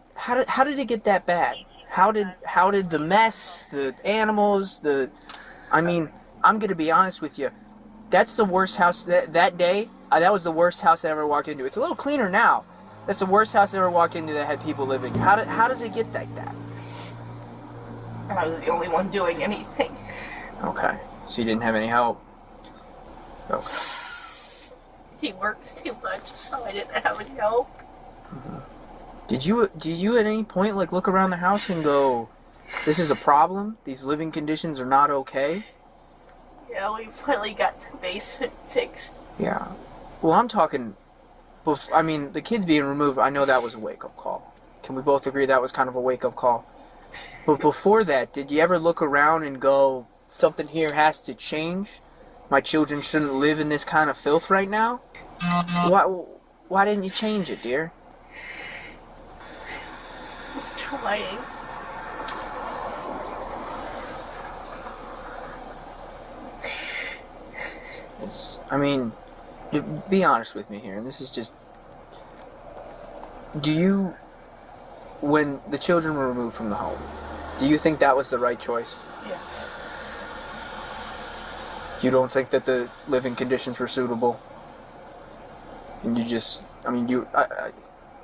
it get that bad? How did the mess, the animals, I mean, I'm gonna be honest with you. That's the worst house that day. That was the worst house I ever walked into. It's a little cleaner now. That's the worst house I ever walked into that had people living. How does it get like that? And I was the only one doing anything. Okay. So you didn't have any help? Okay. He works too much, so I didn't have any help. Mm-hmm. Did you at any point like look around the house and go, this is a problem? These living conditions are not okay? Yeah, we finally got the basement fixed. Yeah. Well, I'm talking, I mean, the kids being removed, I know that was a wake-up call. Can we both agree that was kind of a wake-up call? But before that, did you ever look around and go, something here has to change? My children shouldn't live in this kind of filth right now? Why didn't you change it, dear? I was trying. I mean, be honest with me here, and this is just... when the children were removed from the home, do you think that was the right choice? Yes. You don't think that the living conditions were suitable? And you just... I mean,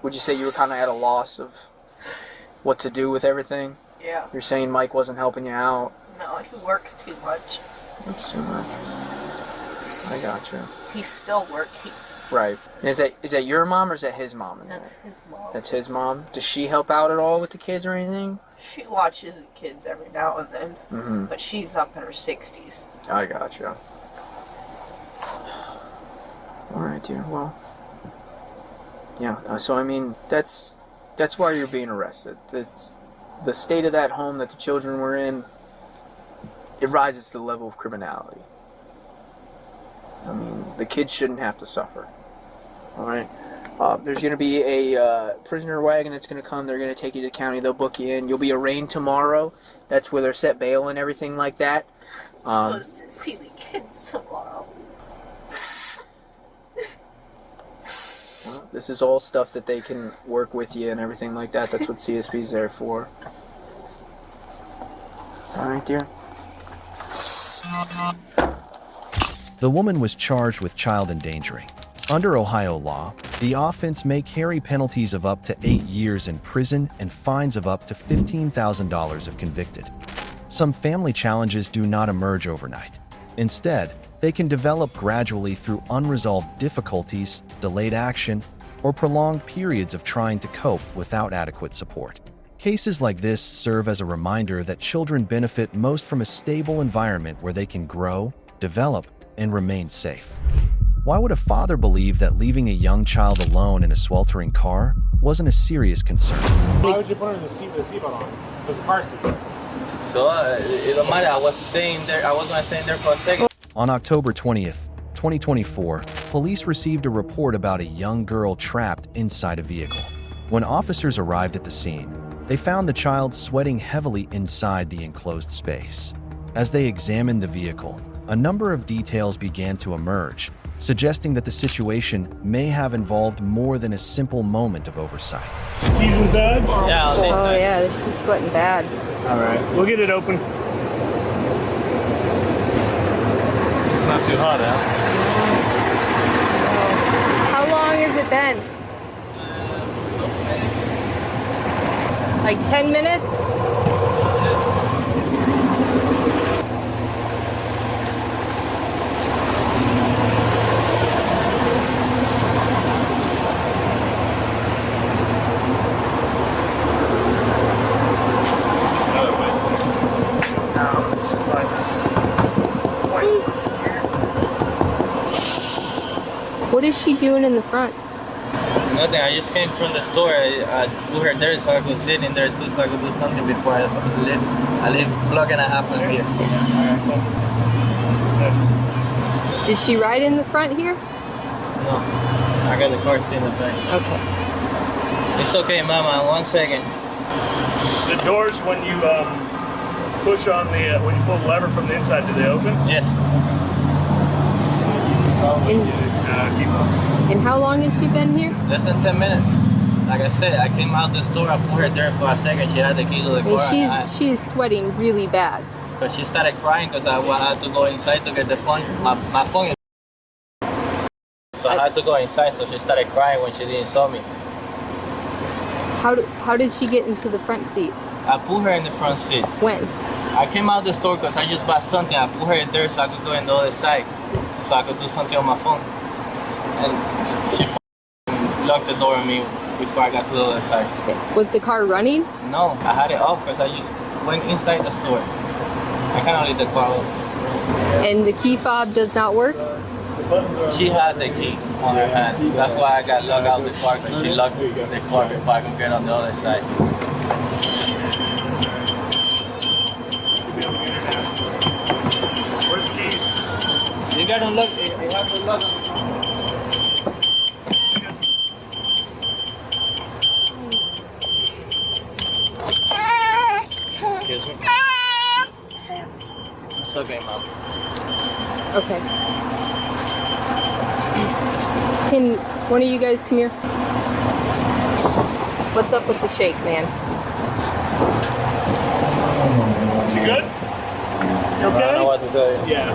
would you say you were kind of at a loss of what to do with everything? Yeah. You're saying Mike wasn't helping you out? No, he works too much. Works too much. I gotcha. He's still working. Right. Is that your mom or is that his mom? That's his mom. That's his mom? Does she help out at all with the kids or anything? She watches the kids every now and then. Mm-hmm. But she's up in her 60s. I gotcha. Alright, dear. Well... yeah, so I mean, that's why you're being arrested. The state of that home that the children were in, it rises to the level of criminality. I mean, the kids shouldn't have to suffer. Alright? There's going to be a prisoner wagon that's going to come. They're going to take you to the county. They'll book you in. You'll be arraigned tomorrow. That's where they're set bail and everything like that. I'm supposed to see the kids tomorrow. This is all stuff that they can work with you and everything like that. That's what CSB is there for. Alright, dear. The woman was charged with child endangering. Under Ohio law, the offense may carry penalties of up to 8 years in prison and fines of up to $15,000 if convicted. Some family challenges do not emerge overnight. Instead, they can develop gradually through unresolved difficulties, delayed action, or prolonged periods of trying to cope without adequate support. Cases like this serve as a reminder that children benefit most from a stable environment where they can grow, develop, and remain safe. Why would a father believe that leaving a young child alone in a sweltering car wasn't a serious concern? Why would you put her in the seatbelt on? There's a car seat. So, it don't matter. I was staying there. I was not staying there for a second. On October 20th, 2024, police received a report about a young girl trapped inside a vehicle. When officers arrived at the scene, they found the child sweating heavily inside the enclosed space. As they examined the vehicle, a number of details began to emerge, suggesting that the situation may have involved more than a simple moment of oversight. Keys inside? Yeah, Oh yeah, she's sweating bad. All right, we'll get it open. It's not too hot out. How long has it been? Like 10 minutes? What is she doing in the front? Nothing. I just came from the store. I put her there so I could sit in there too, so I could do something before I leave. I live a block and a half from here. Did she ride in the front here? No, I got the car seat in the back. Okay. It's okay, Mama. 1 second. The doors, when you push on the, when you pull the lever from the inside, do they open? Yes. And how long has she been here? Less than 10 minutes. Like I said, I came out the store, I put her there for a second. She had the key to the car. She's sweating really bad. But she started crying because I had to go inside to get the phone. My phone is... So I had to go inside, so she started crying when she didn't saw me. How did she get into the front seat? I put her in the front seat. When? I came out the store because I just bought something. I put her there so I could go in the other side, so I could do something on my phone. And she locked the door on me before I got to the other side. Was the car running? No, I had it off because I just went inside the store. I cannot leave the car open. And the key fob does not work? She had the key on her hand. That's why I got locked out of the car, because she locked the car before I could get on the other side. Where's the keys? You got to look. You have to look. Excuse me. It's okay, Mom. Okay. Can one of you guys come here? What's up with the shake, man? You good? You okay? I don't know what to tell you. Yeah.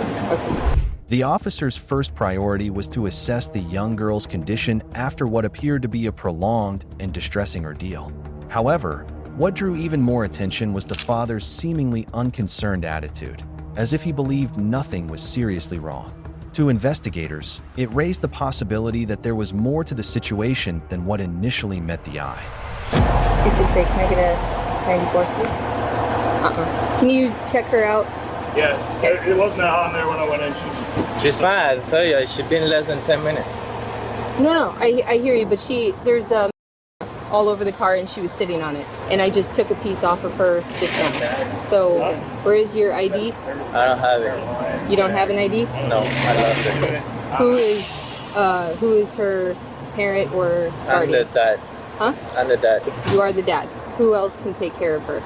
The officer's first priority was to assess the young girl's condition after what appeared to be a prolonged and distressing ordeal. However, what drew even more attention was the father's seemingly unconcerned attitude, as if he believed nothing was seriously wrong. To investigators, it raised the possibility that there was more to the situation than what initially met the eye. 268, can I get a 94? Can you check her out? Yeah, it wasn't that hot in there when I went in. She's fine, I tell you. She's been less than 10 minutes. No, I hear you, but there's all over the car and she was sitting on it. And I just took a piece off of her just now. So, where is your ID? I don't have it. You don't have an ID? No, I lost it. Who is her parent or guardian? I'm the dad. Huh? I'm the dad. You are the dad. Who else can take care of her?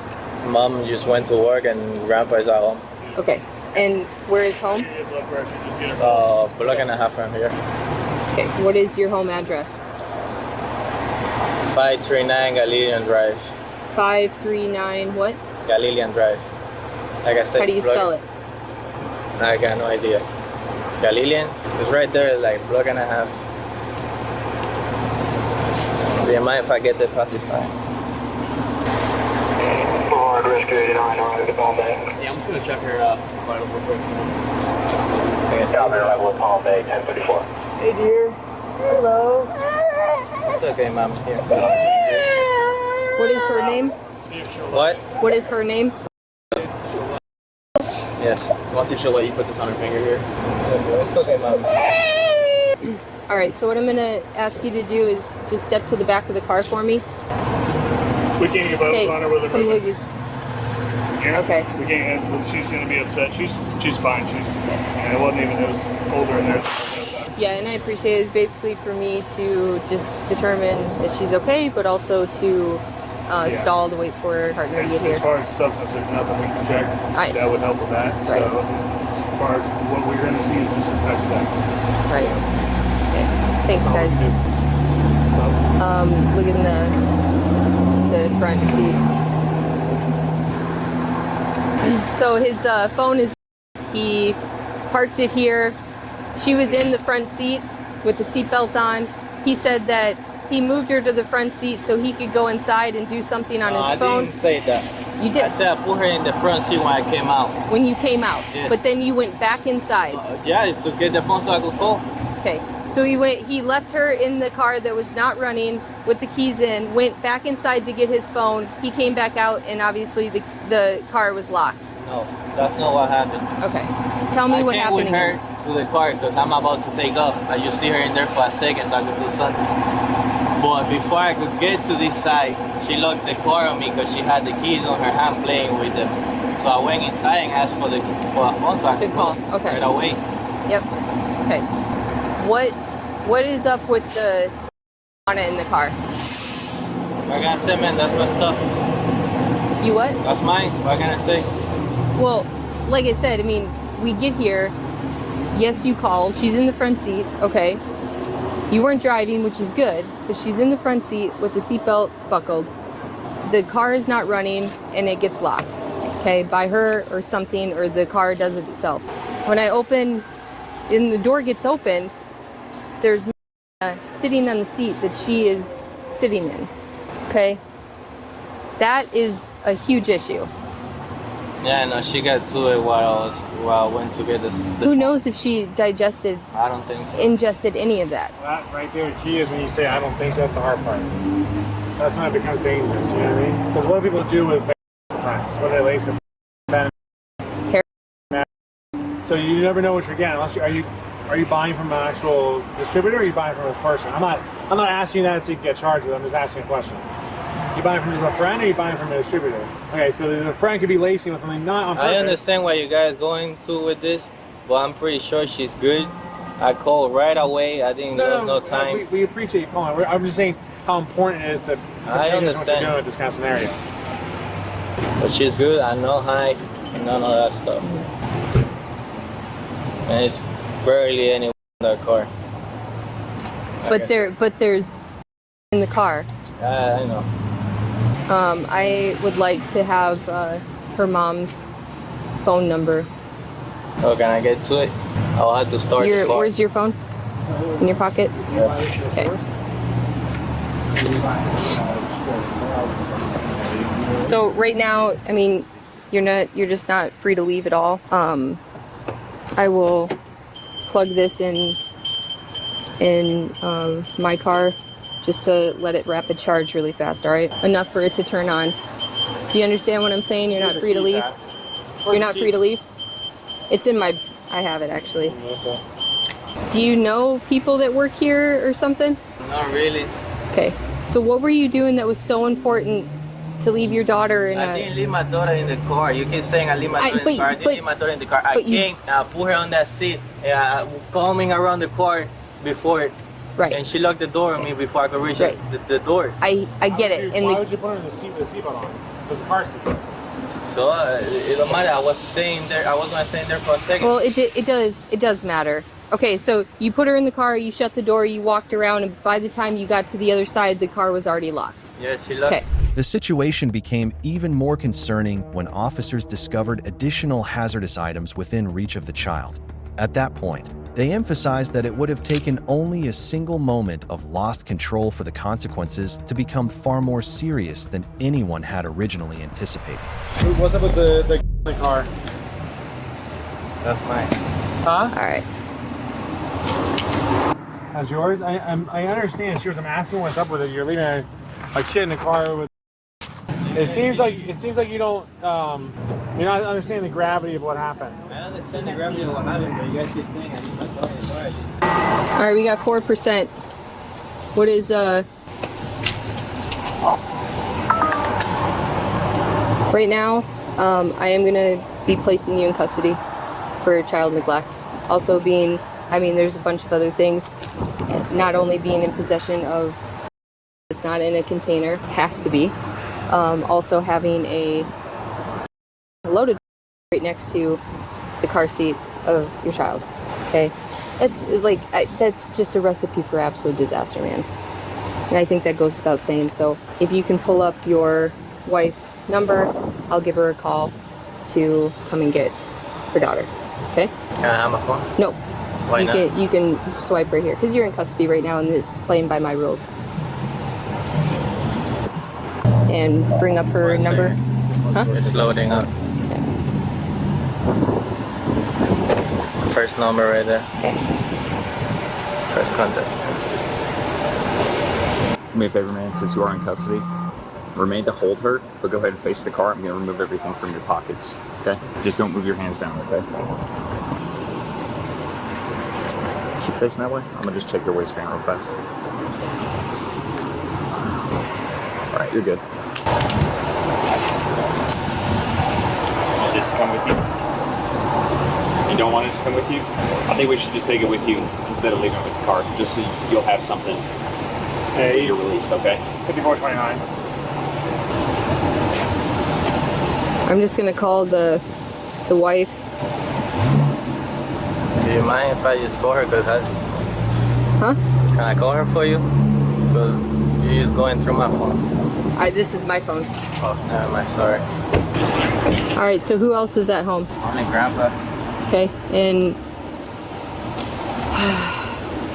Mom just went to work and grandpa's at home. Okay. And where is home? Block and a half from here. Okay. What is your home address? 539 Galilean Drive. 539 what? Galilean Drive. Like I said. How do you spell it? I got no idea. Galilean? It's right there, like block and a half. Do you mind if I get the pacifier? Yeah, I'm just gonna check her vital real quick. Hey dear. Hello. It's okay, Mom. Here. What is her name? What? What is her name? Yes. Want to see if she'll let you put this on her finger here? It's okay, Mom. All right, so what I'm gonna ask you to do is just step to the back of the car for me. We can't give up on her with her. Come look. Yeah. Okay. We can't. She's going to be upset. She's fine. And it wasn't even. It was colder in there. Yeah, and I appreciate it. It's basically for me to just determine that she's okay, but also to stall to wait for her partner to get here. As far as substance, there's nothing we can check that would help with that. Right. So as far as what we're going to see is just a touch check. Right. Okay. Thanks, guys. Look in the front seat. So his phone is. He parked it here. She was in the front seat with the seatbelt on. He said that he moved her to the front seat so he could go inside and do something on his phone. I didn't say that. You did. I said I put her in the front seat when I came out. When you came out, yes. But then you went back inside. Yeah, to get the phone so I could call. Okay, so he left her in the car that was not running with the keys in, went back inside to get his phone. He came back out and obviously the car was locked. No, that's not what happened. Okay, tell me what happened I came with her to the car because I'm about to take off. I just see her in there for a second so I could do something. But before I could get to this side, she locked the car on me because she had the keys on her hand playing with them. So I went inside and asked for a phone so I could call right away. Yep. Okay. What is up with the marijuana in the car? What can I say, man? That's my stuff. You what? That's mine. What can I say? Well, like I said, I mean, we get here. Yes, you called. She's in the front seat. Okay. You weren't driving, which is good, but she's in the front seat with the seatbelt buckled. The car is not running and it gets locked. Okay, by her or something, or the car does it itself. When I open, and the door gets opened, there's sitting on the seat that she is sitting in. Okay, that is a huge issue. Yeah, no, she got to it while I went to get this. Who knows if she digested? I don't think so. Ingested any of that. That right there, the key is when you say I don't think so. That's the hard part. That's when it becomes dangerous. You know what I mean? Because what do people do with sometimes when they lace it? So you never know what you're getting unless are you buying from an actual distributor or are you buying from a person? I'm not asking you that so you can get charged with it. I'm just asking a question. You buying from just a friend or you buying from a distributor? Okay, so the friend could be lacing with something not on purpose. I understand what you guys going to with this, but I'm pretty sure she's good. I called right away. I didn't lose no time. We appreciate you calling. I'm just saying how important it is to pay attention to what you're doing with this kind of scenario. But she's good. I know high, none of that stuff. And it's barely anyone in the car. But there's in the car. I know. I would like to have her mom's phone number. Oh, can I get to it? I'll have to start the car. Where's your phone? In your pocket? Yes. Okay. So right now, I mean, you're just not free to leave at all. I will plug this in my car just to let it rapid charge really fast, all right? Enough for it to turn on. Do you understand what I'm saying? You're not free to leave? You're not free to leave? It's in my... I have it, actually. Okay. Do you know people that work here or something? Not really. Okay. So what were you doing that was so important to leave your daughter in I didn't leave my daughter in the car. You keep saying I leave my daughter in the car. I didn't leave my daughter in the car. I came and I put her on that seat. Coming around the car before. Right. And she locked the door on me before I could reach the door. I get it. Why would you put her in the seat with the seatbelt on? There's a car seat. So it don't matter. I was staying there. I was gonna stay there for a second. Well, it does matter. Okay, so you put her in the car, you shut the door, you walked around, and by the time you got to the other side, the car was already locked. Yeah, she locked. Okay. The situation became even more concerning when officers discovered additional hazardous items within reach of the child. At that point, they emphasized that it would have taken only a single moment of lost control for the consequences to become far more serious than anyone had originally anticipated. What's up with the car? That's mine. Huh? All right. That's yours? I understand it's yours. I'm asking what's up with it. You're leaving a kid in the car with... It seems like you don't... you're not understanding the gravity of what happened. I understand the gravity of what happened, but you guys keep saying I need my daughter in the car. All right, we got 4%. What is right now? I am gonna be placing you in custody for child neglect. Also being, I mean, there's a bunch of other things. Not only being in possession of, it's not in a container, has to be. Also having a loaded right next to the car seat of your child. Okay, it's like that's just a recipe for absolute disaster, man. And I think that goes without saying. So if you can pull up your wife's number, I'll give her a call to come and get her daughter. Okay? Can I have my phone? No. Why not? You can swipe right here because you're in custody right now and it's playing by my rules. And bring up her number. Huh? It's loading up. First number right there. Okay. First contact. Do me a favor, man, since you are in custody, remain to hold her, but go ahead and face the car. I'm going to remove everything from your pockets, okay? Just don't move your hands down, okay? Keep facing that way. I'm going to just check your waistband real fast. All right, you're good. Just come with you. You don't want it to come with you? I think we should just take it with you instead of leaving it with the car, just so you'll have something when you're released, okay? 5429. I'm just gonna call the wife. Do you mind if I just call her? Huh? Can I call her for you? Because you're just going through my phone. This is my phone. Oh, never mind. Sorry. All right. So who else is at home? Only Grandpa. Okay. And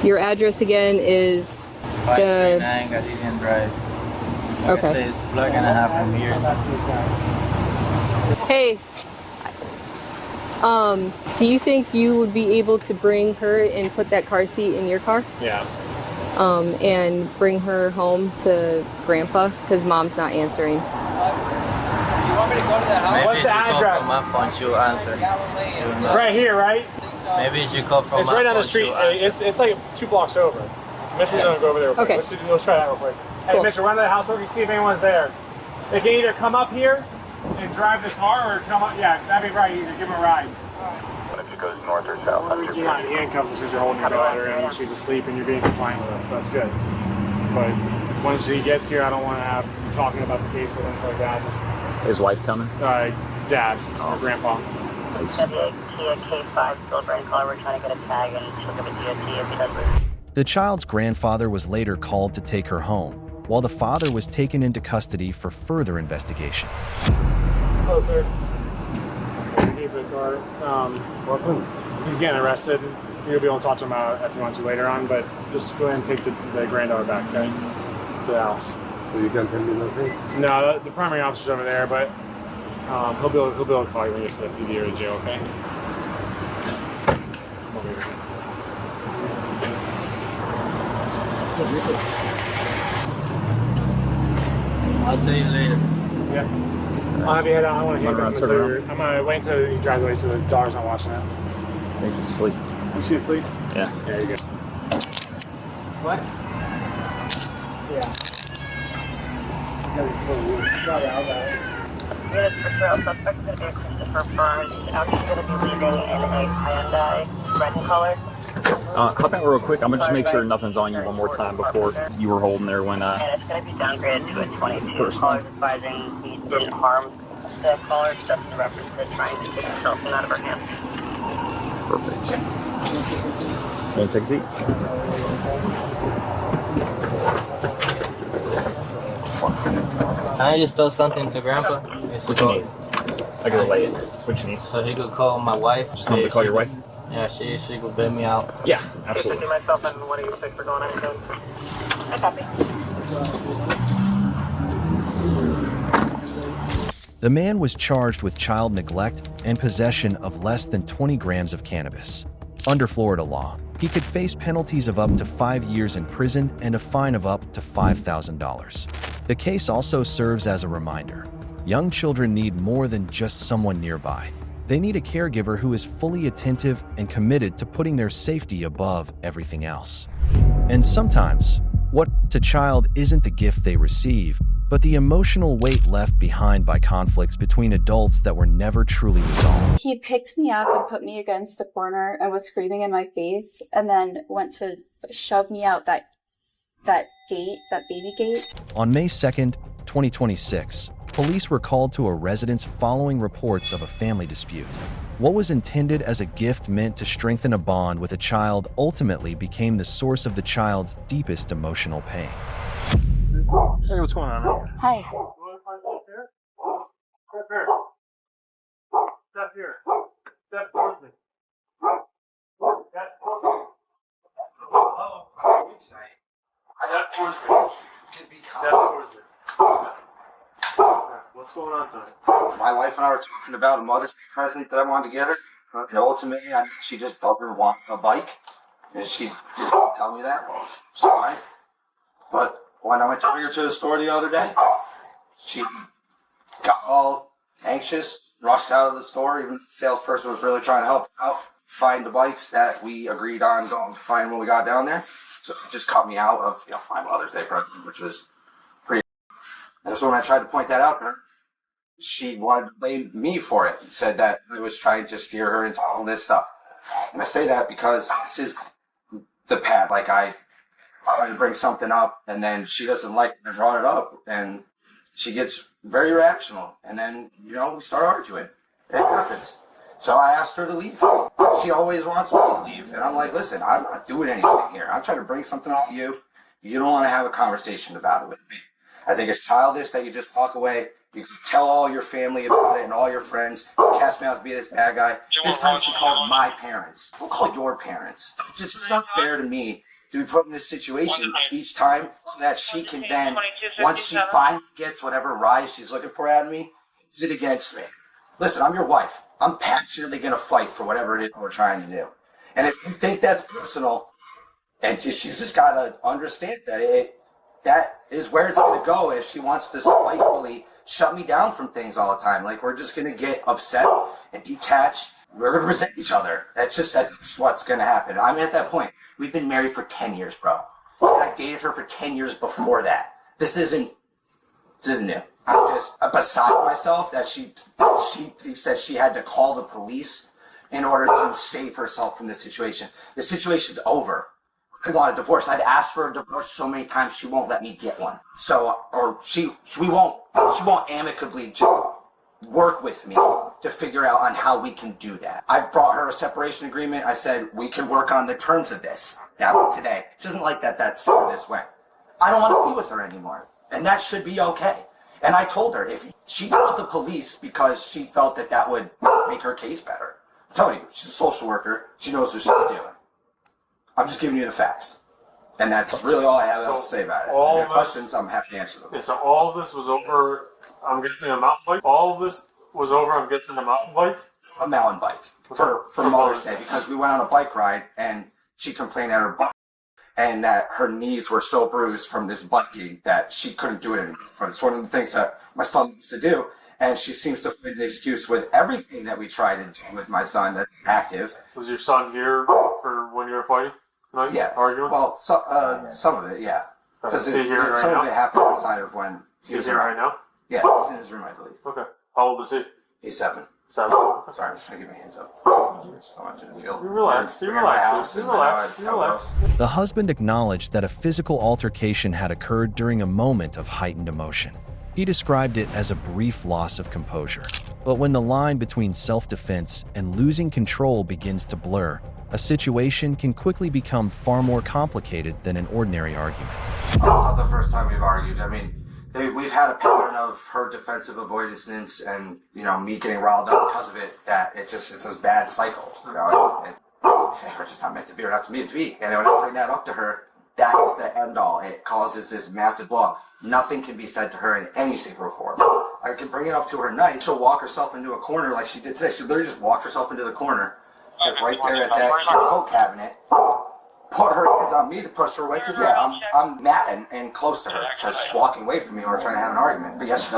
your address again is the 539 Galilean Drive. Okay. It's a plug and a half from here. Hey. Do you think you would be able to bring her and put that car seat in your car? Yeah. And bring her home to Grandpa because Mom's not answering. You want me to go to the house? What's the address? From my phone, she'll answer. It's right here, right? Maybe you should call from It's my right on phone, the street. she'll answer. It's like 2 blocks over. Mitchell's gonna go over there real quick. Okay. Let's try that real quick. Hey, Mitchell, run to the house real quick, see if anyone's there. They can either come up here and drive the car or come up, yeah, that'd be right, either give them a ride. If it goes north or south, You're not in handcuffs because you're holding your daughter and she's asleep and you're being compliant with us, so that's good. But once she gets here, I don't want to have talking about the case with things like that. Just, His wife coming? Dad or Grandpa. Nice. K5, Silver caller. We're trying to get a tag and she'll give a DOT if he doesn't. The child's grandfather was later called to take her home, while the father was taken into custody for further investigation. Hello, sir. Keep the car. Welcome. He's getting arrested. You'll be able to talk to him if you want to later on, but just go ahead and take the granddaughter back, okay? To the house. So you can't tell me nothing? No, the primary officer's over there, but he'll be able to call you when he gets to the PD or the jail, okay? I'll tell you later. Yeah. I'll have you head out. I want to hear back. I'm going to wait until he drives away so the daughter's not watching that. I think she's asleep. Is she asleep? Yeah. Yeah, you're good. What? Yeah. Units for trail suspect is going to be Christopher Burns. He's actually going to be leaving in a Hyundai red color. Hop out real quick. I'm going to just make sure nothing's on you one more time before you were holding there when... And it's going to be downgraded to a 22. First Caller advising he didn't harm the caller, just in reference to trying to take the cell phone out of her hand. Perfect. You want to take a seat? Can I just tell something to Grandpa? What you need? I can relay it. What you need? So he could call my wife. Just tell him to call your wife? Yeah, she could bail me out. Yeah, absolutely. Myself and one of you six are going anything. I copy. The man was charged with child neglect and possession of less than 20 grams of cannabis. Under Florida law, he could face penalties of up to 5 years in prison and a fine of up to $5,000. The case also serves as a reminder. Young children need more than just someone nearby. They need a caregiver who is fully attentive and committed to putting their safety above everything else. And sometimes, what to child isn't the gift they receive, but the emotional weight left behind by conflicts between adults that were never truly resolved. He picked me up and put me against a corner and was screaming in my face, and then went to shove me out that gate, that baby gate. On May 2nd, 2026, police were called to a residence following reports of a family dispute. What was intended as a gift meant to strengthen a bond with a child ultimately became the source of the child's deepest emotional pain. Hey, what's going on? Hi. Step here. Step towards me. What's going on tonight? My wife and I were talking about a Mother's Day present that I wanted to get her. Ultimately, she just doesn't want a bike. And she didn't tell me that. It's fine. But when I went to bring her to the store the other day, she got all anxious, rushed out of the store. Even the salesperson was really trying to help her out find the bikes that we agreed on going to find when we got down there. So it just cut me out of my Mother's Day present, which was pretty. And so when I tried to point that out to her, she wanted to blame me for it. Said that I was trying to steer her into all this stuff. And I say that because this is the path. Like, I try to bring something up, and then she doesn't like it and brought it up, and she gets very reactional. And then, we start arguing. It happens. So I asked her to leave. She always wants me to leave. And I'm like, listen, I'm not doing anything here. I'm trying to bring something up to you. You don't want to have a conversation about it with me. I think it's childish that you just walk away. You can tell all your family about it and all your friends. You cast me out to be this bad guy. This time she called my parents. Don't call your parents. It's not fair to me to be put in this situation each time that she can then, once she finally gets whatever rise she's looking for out of me, use it against me. Listen, I'm your wife. I'm passionately going to fight for whatever it is we're trying to do. And if you think that's personal, and she's just got to understand that that is where it's going to go if she wants to spitefully shut me down from things all the time. Like, we're just going to get upset and detached. We're going to resent each other. That's just what's going to happen. I'm at that point. We've been married for 10 years, bro. And I dated her for 10 years before that. This isn't new. I'm just beside myself that she thinks that she had to call the police in order to save herself from this situation. The situation's over. I want a divorce. I've asked for a divorce so many times she won't let me get one. So, or she won't amicably just work with me to figure out on how we can do that. I've brought her a separation agreement. I said, we can work on the terms of this. That was today. She doesn't like that that's this way. I don't want to be with her anymore. And that should be okay. And I told her, if she called the police because she felt that would make her case better. I'm telling you, she's a social worker. She knows what she's doing. I'm just giving you the facts. And that's really all I have else to say about it. If you have questions, I'm happy to answer them. Okay, so all of this was over, I'm guessing, a mountain bike? All of this was over, I'm guessing, a mountain bike? A mountain bike. For Mother's Day, because we went on a bike ride, and she complained at her bike, and that her knees were so bruised from this biking that she couldn't do it anymore. It's one of the things that my son used to do, and she seems to find an excuse with everything that we try to do with my son that's active. Was your son here for when you were fighting? Night? Yeah. Arguing? Well, some of it, yeah. Because Is he here right some now? of it happened outside of when he was here right now? Yeah, he's in his room, I believe. Okay. How old is he? He's 7. 7. Sorry, I'm just trying to give my hands up. I want you to feel. Relax. Relax. The husband acknowledged that a physical altercation had occurred during a moment of heightened emotion. He described it as a brief loss of composure. But when the line between self-defense and losing control begins to blur, a situation can quickly become far more complicated than an ordinary argument. It's not the first time we've argued. I mean, we've had a pattern of her defensive avoidance and, me getting riled up because of it, that it's a bad cycle. We're just not meant to be or not meant to be. And when I bring that up to her, that is the end all. It causes this massive blow. Nothing can be said to her in any shape or form. I can bring it up to her nice. She'll walk herself into a corner like she did today. She literally just walked herself into the corner. Right there at that coat cabinet, put her hands on me to push her away, because I'm mad and close to her, because she's walking away from me when we're trying to have an argument. But yes, she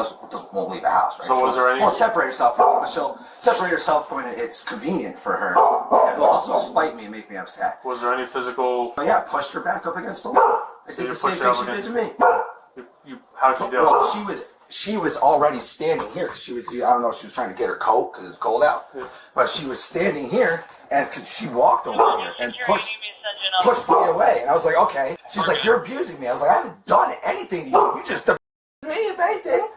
won't leave the house, right? So was there any... Won't separate herself from me, but she'll separate herself when it's convenient for her. It will also spite me and make me upset. Was there any physical... But yeah, pushed her back up against the wall. I did the same thing she did to me. You How'd she do? Well, she was already standing here because she was. I don't know if she was trying to get her coat because it's cold out, but she was standing here and she walked over here and pushed me away, and I was like, okay. She's like, you're abusing me. I was like, I haven't done anything to you. You just abused me, if anything.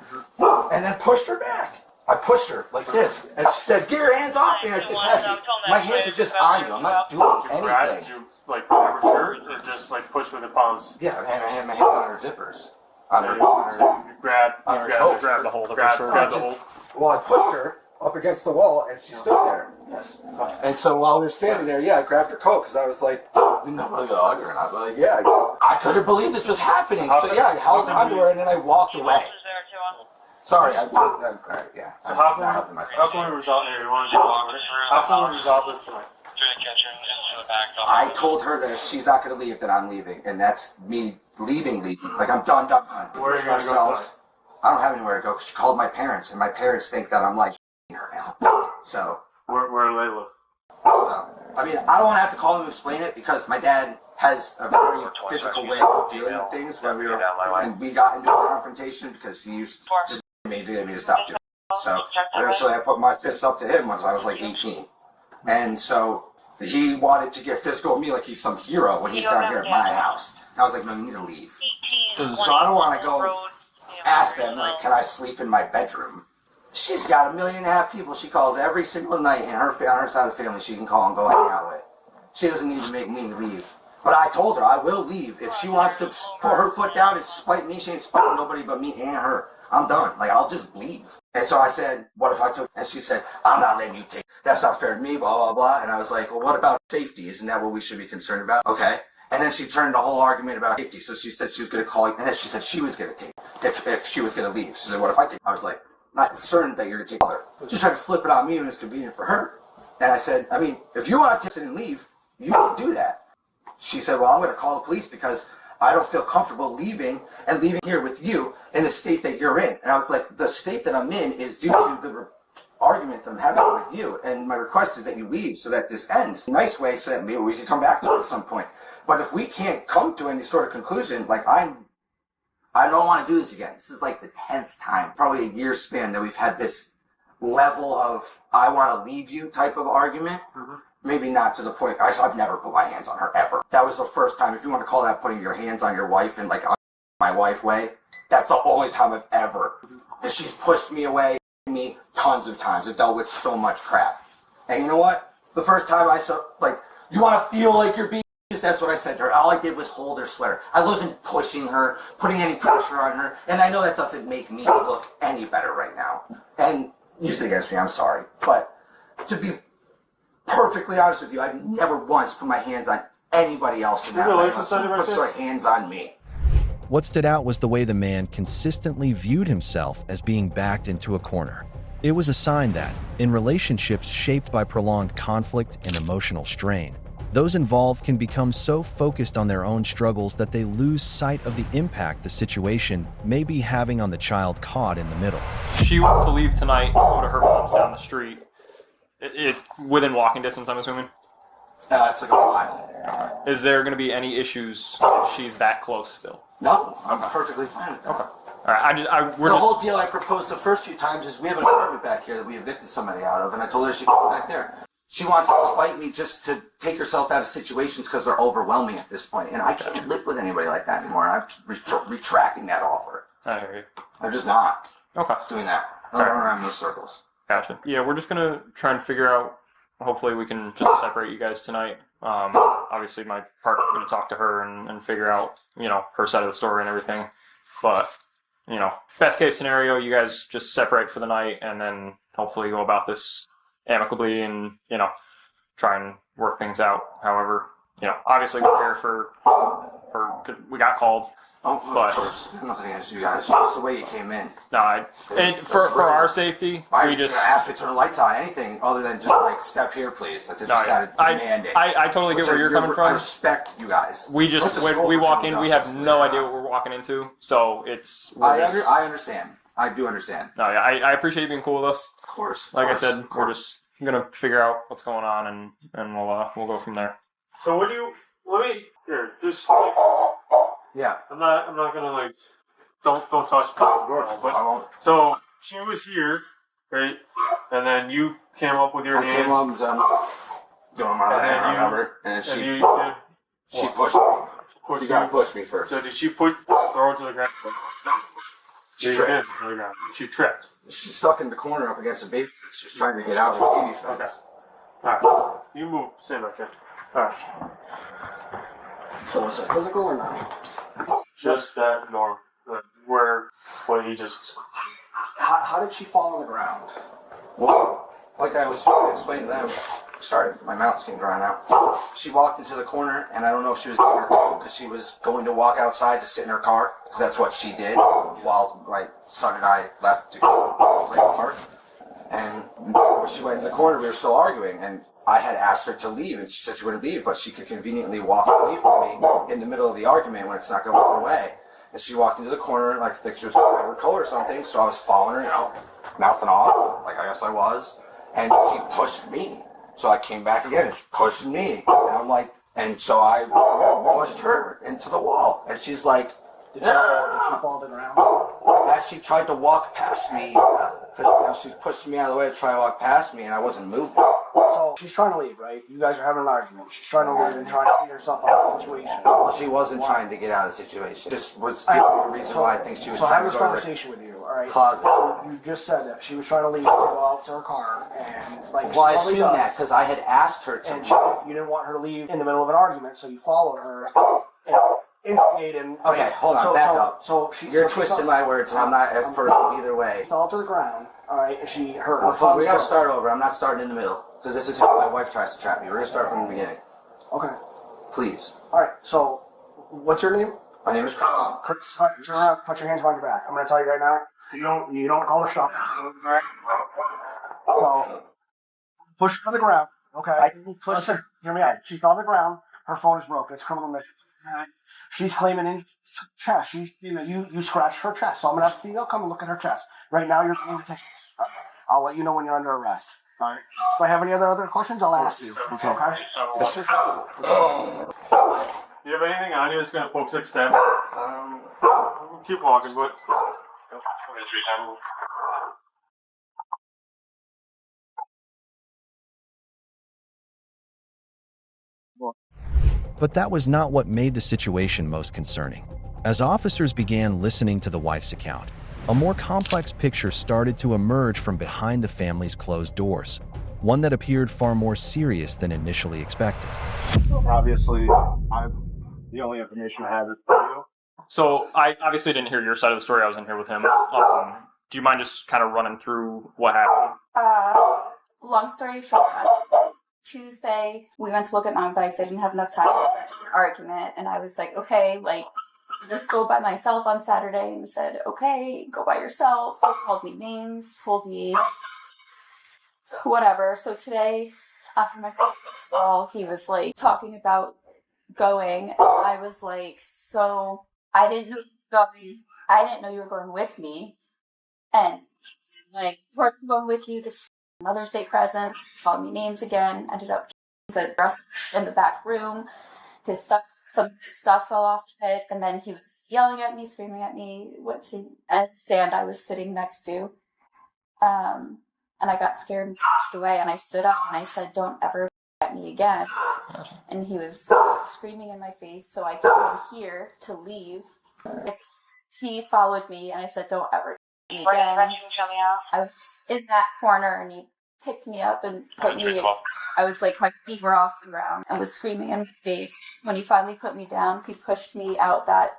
And then pushed her back. I pushed her like this, and she said, get your hands off me. And I said, Cassie, my hands are just on you. I'm not doing anything. Did you like grab her shirt or just like push with the palms? Yeah, I had my hand on her zippers. On her grab the hold of her shirt. Grab the hold. Well, I pushed her up against the wall, and she stood there. Yes. And so while we were standing there, I grabbed her coat because I was like, "You're not really gonna hug her," and I was like, "Yeah." I couldn't believe this was happening. So I held onto her, and then I walked away. Sorry, I'm yeah. So how can we resolve here? You want to do how can we resolve this tonight? I told her that if she's not going to leave, then I'm leaving, and that's me leaving. Like I'm done. Where are you going to go tonight? I don't have anywhere to go because she called my parents, and my parents think that I'm like her now. So where do they live? So, I mean, I don't want to have to call him to explain it because my dad has a very physical way of dealing with things. When we got into a confrontation because he used to get me to stop doing it. So eventually I put my fists up to him once I was like 18. And so he wanted to get physical with me like he's some hero when he's down here at my house. And I was like, no, you need to leave. So I don't want to go ask them, like, can I sleep in my bedroom? She's got 1.5 million people she calls every single night in her on her side of the family she can call and go hang out with. She doesn't need to make me leave. But I told her I will leave. If she wants to put her foot down and spite me, she ain't spiting nobody but me and her. I'm done. Like, I'll just leave. And so I said, what if I took... And she said, I'm not letting you take... That's not fair to me, blah, blah, blah. And I was like, well, what about safety? Isn't that what we should be concerned about? Okay. And then she turned the whole argument about safety. So she said she was going to call you. And then she said she was going to take if she was going to leave. She said, what if I take... I was like, not concerned that you're going to take other. She's trying to flip it on me when it's convenient for her. And I said, I mean, if you want to take it and leave, you can do that. She said, well, I'm going to call the police because I don't feel comfortable leaving here with you in the state that you're in. And I was like, the state that I'm in is due to the argument that I'm having with you. And my request is that you leave so that this ends in a nice way so that maybe we can come back to it at some point. But if we can't come to any sort of conclusion, like I don't want to do this again. This is like the 10th time, probably a year span that we've had this level of I want to leave you type of argument. Mm-hmm. Maybe not to the point. I've never put my hands on her ever. That was the first time. If you want to call that putting your hands on your wife in like my wife way, that's the only time I've ever. And she's pushed me away me tons of times. It dealt with so much crap. And you know what? The first time I saw like you want to feel like you're being used, that's what I said to her. All I did was hold her sweater. I wasn't pushing her, putting any pressure on her. And I know that doesn't make me look any better right now. And use it against me. I'm sorry, but to be perfectly honest with you, I've never once put my hands on anybody else in that way. Put their hands on me. What stood out was the way the man consistently viewed himself as being backed into a corner. It was a sign that, in relationships shaped by prolonged conflict and emotional strain, those involved can become so focused on their own struggles that they lose sight of the impact the situation may be having on the child caught in the middle. She wants to leave tonight, go to her mom's down the street. It within walking distance, I'm assuming? It's like a mile. Is there going to be any issues if she's that close still? No, I'm perfectly fine with that. Okay. All right, the whole deal I proposed the first few times is we have an apartment back here that we evicted somebody out of, and I told her she could go back there. She wants to spite me just to take herself out of situations because they're overwhelming at this point, and I can't live with anybody like that anymore. I'm retracting that offer. I hear you. I'm just not doing that. I don't run in those circles. Gotcha. Yeah, we're just going to try and figure out, hopefully we can just separate you guys tonight. Obviously my partner's going to talk to her and figure out, her side of the story and everything. But, best case scenario, you guys just separate for the night and then hopefully go about this amicably and, try and work things out. However, obviously we're here for we got called. Oh, but of course. Nothing against you guys. Just the way you came in. No, and for our safety, we just asked me to turn the lights on. Anything other than just like step here, please. Like they just started demanding. I totally get where you're coming from. I respect you guys. We just when we walk in, we have no idea what we're walking into, so it's. I understand. I do understand. No, yeah, I appreciate you being cool with us. Of course. Like I said, we're just gonna figure out what's going on, and we'll go from there. So let me here just. Yeah. I'm not gonna Don't touch the but so she was here, right? And then you came up with your I hands. came up doing my hand or whatever, and she pushed me. She got to push me first. So did she throw her to the ground? She tripped. She tripped. She's stuck in the corner up against the baby. She's trying to get out of the baby fence. Okay. Alright. You move. Stay back there. Alright. So was it physical or not? Just that normal. Where he just. How did she fall on the ground? Well, like I was trying to explain to them, sorry, my mouth's getting dry now. She walked into the corner, and I don't know if she was in her car because she was going to walk outside to sit in her car, because that's what she did while my son and I left to go play the park. And when she went in the corner, we were still arguing, and I had asked her to leave, and she said she wouldn't leave, but she could conveniently walk away from me in the middle of the argument when it's not going to walk away. And she walked into the corner, like I think she was going to grab her coat or something, so I was following her, mouthing off, like I guess I was, and she pushed me. So I came back again, and she pushed me, and I'm like, and so I pushed her into the wall, and she's like, Did she fall to the ground? as she tried to walk past me, because she pushed me out of the way to try to walk past me, and I wasn't moving. So she's trying to leave, right? You guys are having an argument. She's trying to leave and trying to figure herself out of the situation. Well, she wasn't trying to get out of the situation. This was the reason why I think she was so trying I have to this go conversation with you, all right? closet. You just said that she was trying to leave to go out to her car, and like. Well, I she probably assumed does. that because I had asked her to. And you didn't want her to leave in the middle of an argument, so you followed her and instigated. Okay, hold on, back up. So you're twisting my words, and I'm not for either way. She fell to the ground. All right, and she hurt her. Well, we gotta start over. I'm not starting in the middle because this is how my wife tries to trap me. We're gonna start from the beginning. Okay. Please. All right. So, what's your name? My name is Chris. Chris, turn around. Put your hands behind your back. I'm gonna tell you right now. You don't call the shot. All right. So, push her on the ground. Okay. Listen, hear me out. She's on the ground. Her phone is broken. It's criminal negligence. She's claiming in chest. You scratched her chest. So I'm gonna have female come and look at her chest. Right now, you're going to take. I'll let you know when you're under arrest. All right. If I have any other questions, I'll ask you. Okay. You have anything on you that's gonna poke 6 stab? Keep walking, but. But that was not what made the situation most concerning. As officers began listening to the wife's account, a more complex picture started to emerge from behind the family's closed doors, one that appeared far more serious than initially expected. Obviously, the only information I have is you. So I obviously didn't hear your side of the story. I was in here with him. Do you mind just kind of running through what happened? Long story short, Tuesday, we went to look at mountain bikes. I didn't have enough time to an argument, and I was like, okay, just go by myself on Saturday, and said, okay, go by yourself. Called me names, told me whatever. So today, after my son as well, he was talking about going. I was like, so I didn't know you were going. I didn't know you were going with me, and we're going with you this Mother's Day present. Called me names again. Ended up the dress in the back room. Some of his stuff fell off the bed, and then he was yelling at me, screaming at me. Went to a stand I was sitting next to, and I got scared and pushed away. And I stood up and I said, "Don't ever at me again." And he was screaming in my face, so I came here to leave. He followed me, and I said, "Don't ever at me again." I was in that corner, and he picked me up and put me. I was my feet were off the ground. I was screaming in my face. When he finally put me down, he pushed me out that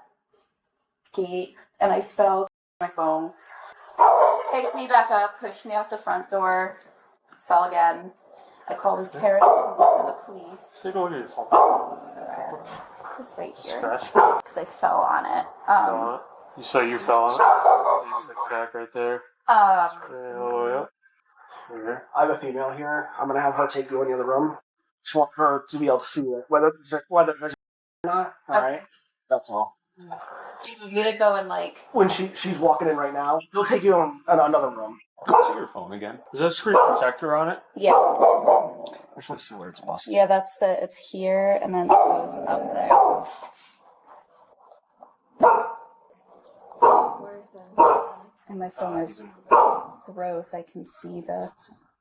gate, and I fell. My phone picked me back up, pushed me out the front door, fell again. I called his parents and sent the police. Take a look at your phone. It's right here because I fell on it. You say you fell on it? There's a crack right there. All the way up. Here. I have a female here. I'm gonna have her take you in the other room. Just want her to be able to see it, whether there's or not. All right, that's all. Do you need me to go and when she's walking in right now, he'll take you in another room. Go see your phone again. Is that screen protector on it? Yeah. Let's see where it's busted. Yeah, it's here, and then it goes up there. And my phone is gross. I can see the.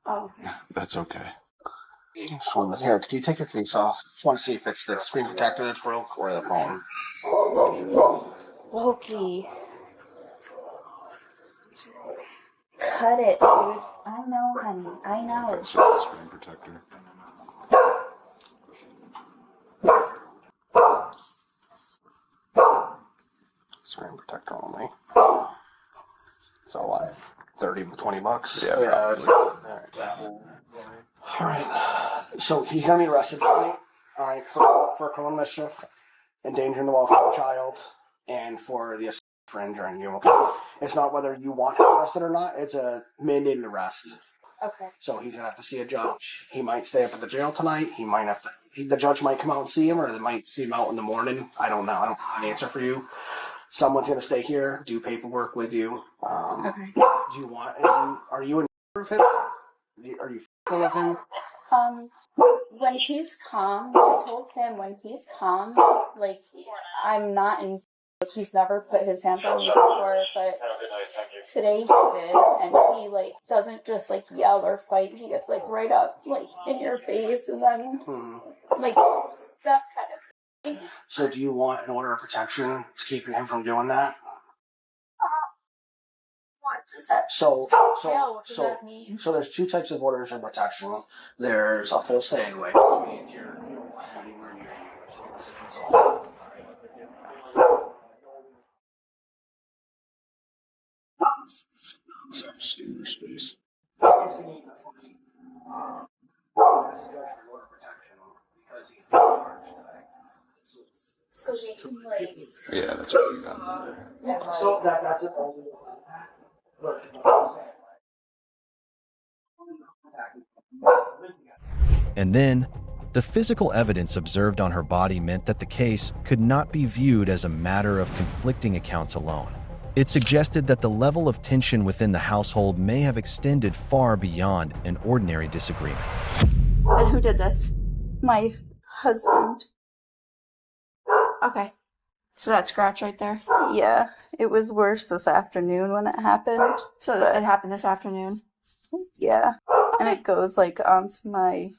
Oh. That's okay. Just want to, here, can you take your case off? Just want to see if it's the screen protector that's broke or the phone. Loki. Cut it, dude. I know, honey. I know. That's the screen protector. Screen protector only. So what? 30 to 20 bucks? Yeah. Alright. So he's gonna be arrested tonight, alright, for criminal mischief, endangering the welfare of a child, and for the assault for injuring you. It's not whether you want him arrested or not, it's a mandated arrest. Okay. So he's gonna have to see a judge. He might stay up at the jail tonight. He might have to. The judge might come out and see him, or they might see him out in the morning. I don't know. I don't have an answer for you. Someone's gonna stay here, do paperwork with you. Okay. Do you want? Are you in favor of him? Are you with him? When he's calm, I told him when he's calm, like, I'm not in. Like, he's never put his hands on me before, but today he did, and he, like, doesn't just, like, yell or fight. He gets, like, right up, like, in your face, and then, like, that kind of thing. So do you want an order of protection keeping him from doing that? What does that What does that mean? So there's two types of orders of protection. There's a full stay away. Space. So we can, like. Yeah, that's what we got. So that's just all. And then, the physical evidence observed on her body meant that the case could not be viewed as a matter of conflicting accounts alone. It suggested that the level of tension within the household may have extended far beyond an ordinary disagreement. And who did this? My husband. Okay. So that scratch right there? Yeah. It was worse this afternoon when it happened. So it happened this afternoon? Yeah. Okay. And it goes, like, onto my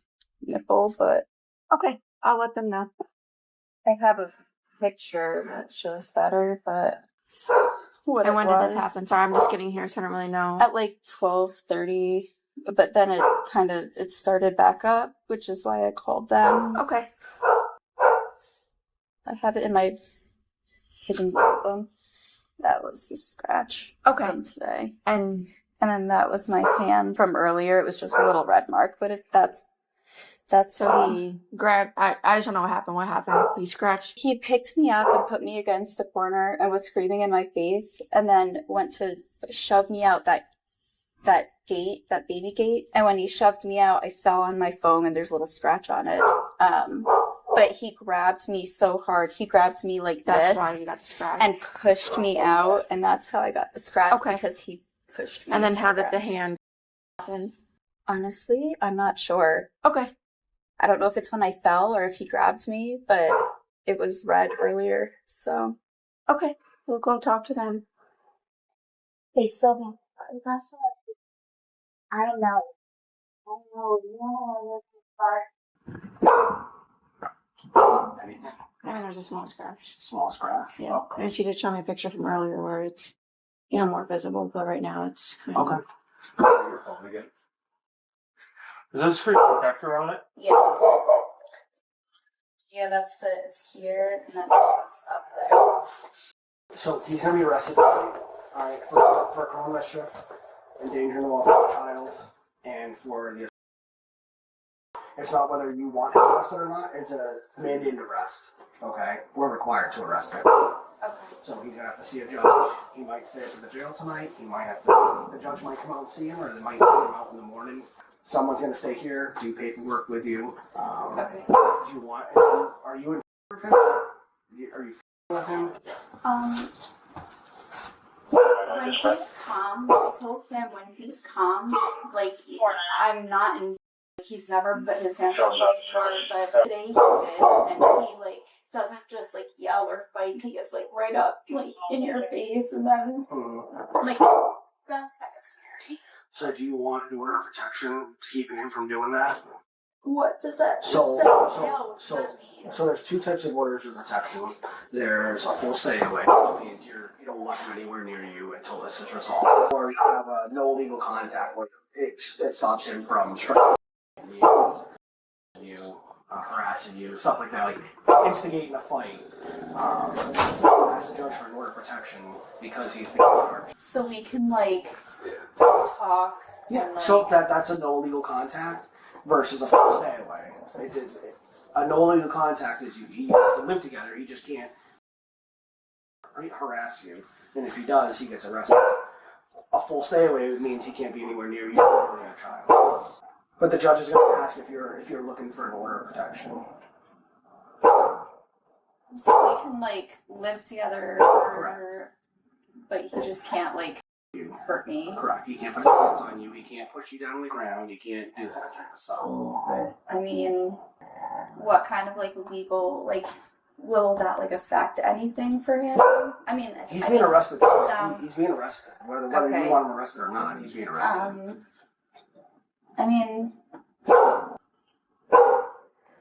nipple, but. Okay. I'll let them know. I have a picture that shows better, but. And when did this happen? Sorry, I'm just getting here, so I don't really know. At like 12:30, but then it started back up, which is why I called them. Okay. I have it in my hidden album. That was the scratch from today. And then that was my hand from earlier. It was just a little red mark, but that's so he grabbed. I just don't know what happened. What happened? He scratched. He picked me up and put me against a corner and was screaming in my face, and then went to shove me out that gate, that baby gate. And when he shoved me out, I fell on my phone, and there's a little scratch on it. But he grabbed me so hard. He grabbed me like That's this. why you got the scratch. And pushed me out, and that's how I got the scratch. Because he pushed me. And then how did the hand happen? Honestly, I'm not sure. Okay. I don't know if it's when I fell or if he grabbed me, but it was red earlier, so. Okay, we'll go talk to them. Hey, Sylvia, I don't know. And there's a small scratch. Small scratch? Yeah. Okay. And she did show me a picture from earlier where it's, more visible, but right now it's. Okay. Is that a screen protector on it? Yeah. Yeah, it's here, and then it's up there. So he's gonna be arrested tonight, alright, for criminal mischief, endangering the welfare of a child, and for the. It's not whether you want him arrested or not. It's a mandated arrest. Okay, we're required to arrest him. Okay. So he's gonna have to see a judge. He might stay up at the jail tonight. He might have to. The judge might come out and see him, or they might get him out in the morning. Someone's gonna stay here, do paperwork with you. Okay. Do you want? Are you in favor of him? Are you with him? When he's calm, I told him when he's calm, like, I'm not in. He's never put his hands on me before, but today he did, and he like doesn't just like yell or fight. He gets like right up like in your face, and then like that's kind of scary. So do you want an order of protection keeping him from doing that? What does that So there's two types of orders of protection. There's a full stay away, which means you don't let him anywhere near you until this is resolved. Or you have a no legal contact, where it stops him from striking you, harassing you, stuff like that, like instigating a fight. Ask the judge for an order of protection because he's being charged. So we can like talk. Yeah. And, like, so that's a no legal contact versus a full stay away. A no legal contact is he has to live together. He just can't harass you, and if he does, he gets arrested. A full stay away means he can't be anywhere near you or your child. But the judge is going to ask if you're looking for an order of protection. So we can like live together, but he just can't like hurt me. Correct. He can't put his hands on you. He can't push you down on the ground. He can't do that kind of stuff. I mean, what kind of like legal like will that like affect anything for him? I mean, he's being arrested. He's being arrested. Whether Okay. you want him arrested or not, he's being arrested. I mean, I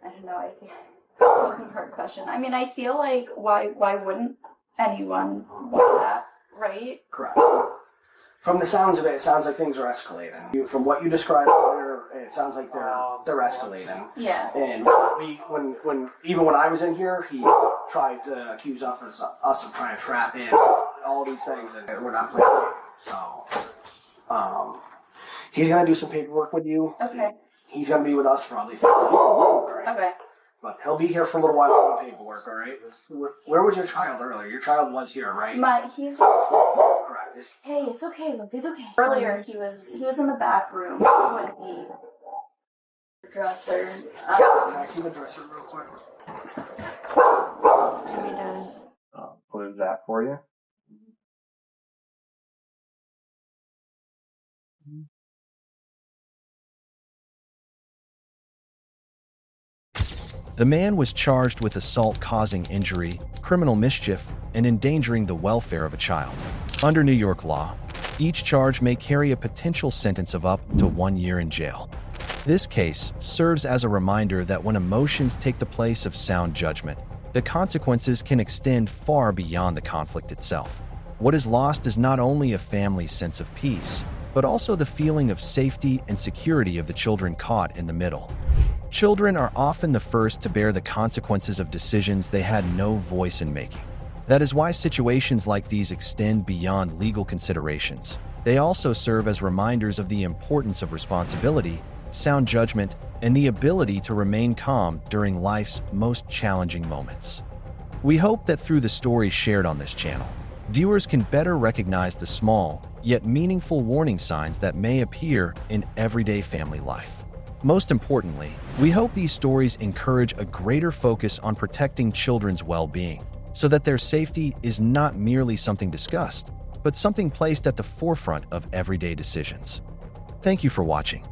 don't know. I think that was a hard question. I mean, I feel like why wouldn't anyone want that, right? Correct. From the sounds of it, it sounds like things are escalating. From what you described earlier, it sounds like they're escalating. Yeah. And when I was in here, he tried to accuse us of trying to trap in all these things, and we're not playing games. So, he's gonna do some paperwork with you. Okay. He's gonna be with us probably for a little while. Right? Okay. But he'll be here for a little while with the paperwork, all right? Where was your child earlier? Your child was here, right? He's correct. Hey, it's okay, look, it's okay. Earlier, he was in the back room with the dresser. Can I see the dresser real quick? What is that for you? The man was charged with assault causing injury, criminal mischief, and endangering the welfare of a child. Under New York law, each charge may carry a potential sentence of up to 1 year in jail. This case serves as a reminder that when emotions take the place of sound judgment, the consequences can extend far beyond the conflict itself. What is lost is not only a family's sense of peace, but also the feeling of safety and security of the children caught in the middle. Children are often the first to bear the consequences of decisions they had no voice in making. That is why situations like these extend beyond legal considerations. They also serve as reminders of the importance of responsibility, sound judgment, and the ability to remain calm during life's most challenging moments. We hope that through the stories shared on this channel, viewers can better recognize the small, yet meaningful warning signs that may appear in everyday family life. Most importantly, we hope these stories encourage a greater focus on protecting children's well-being, so that their safety is not merely something discussed, but something placed at the forefront of everyday decisions. Thank you for watching.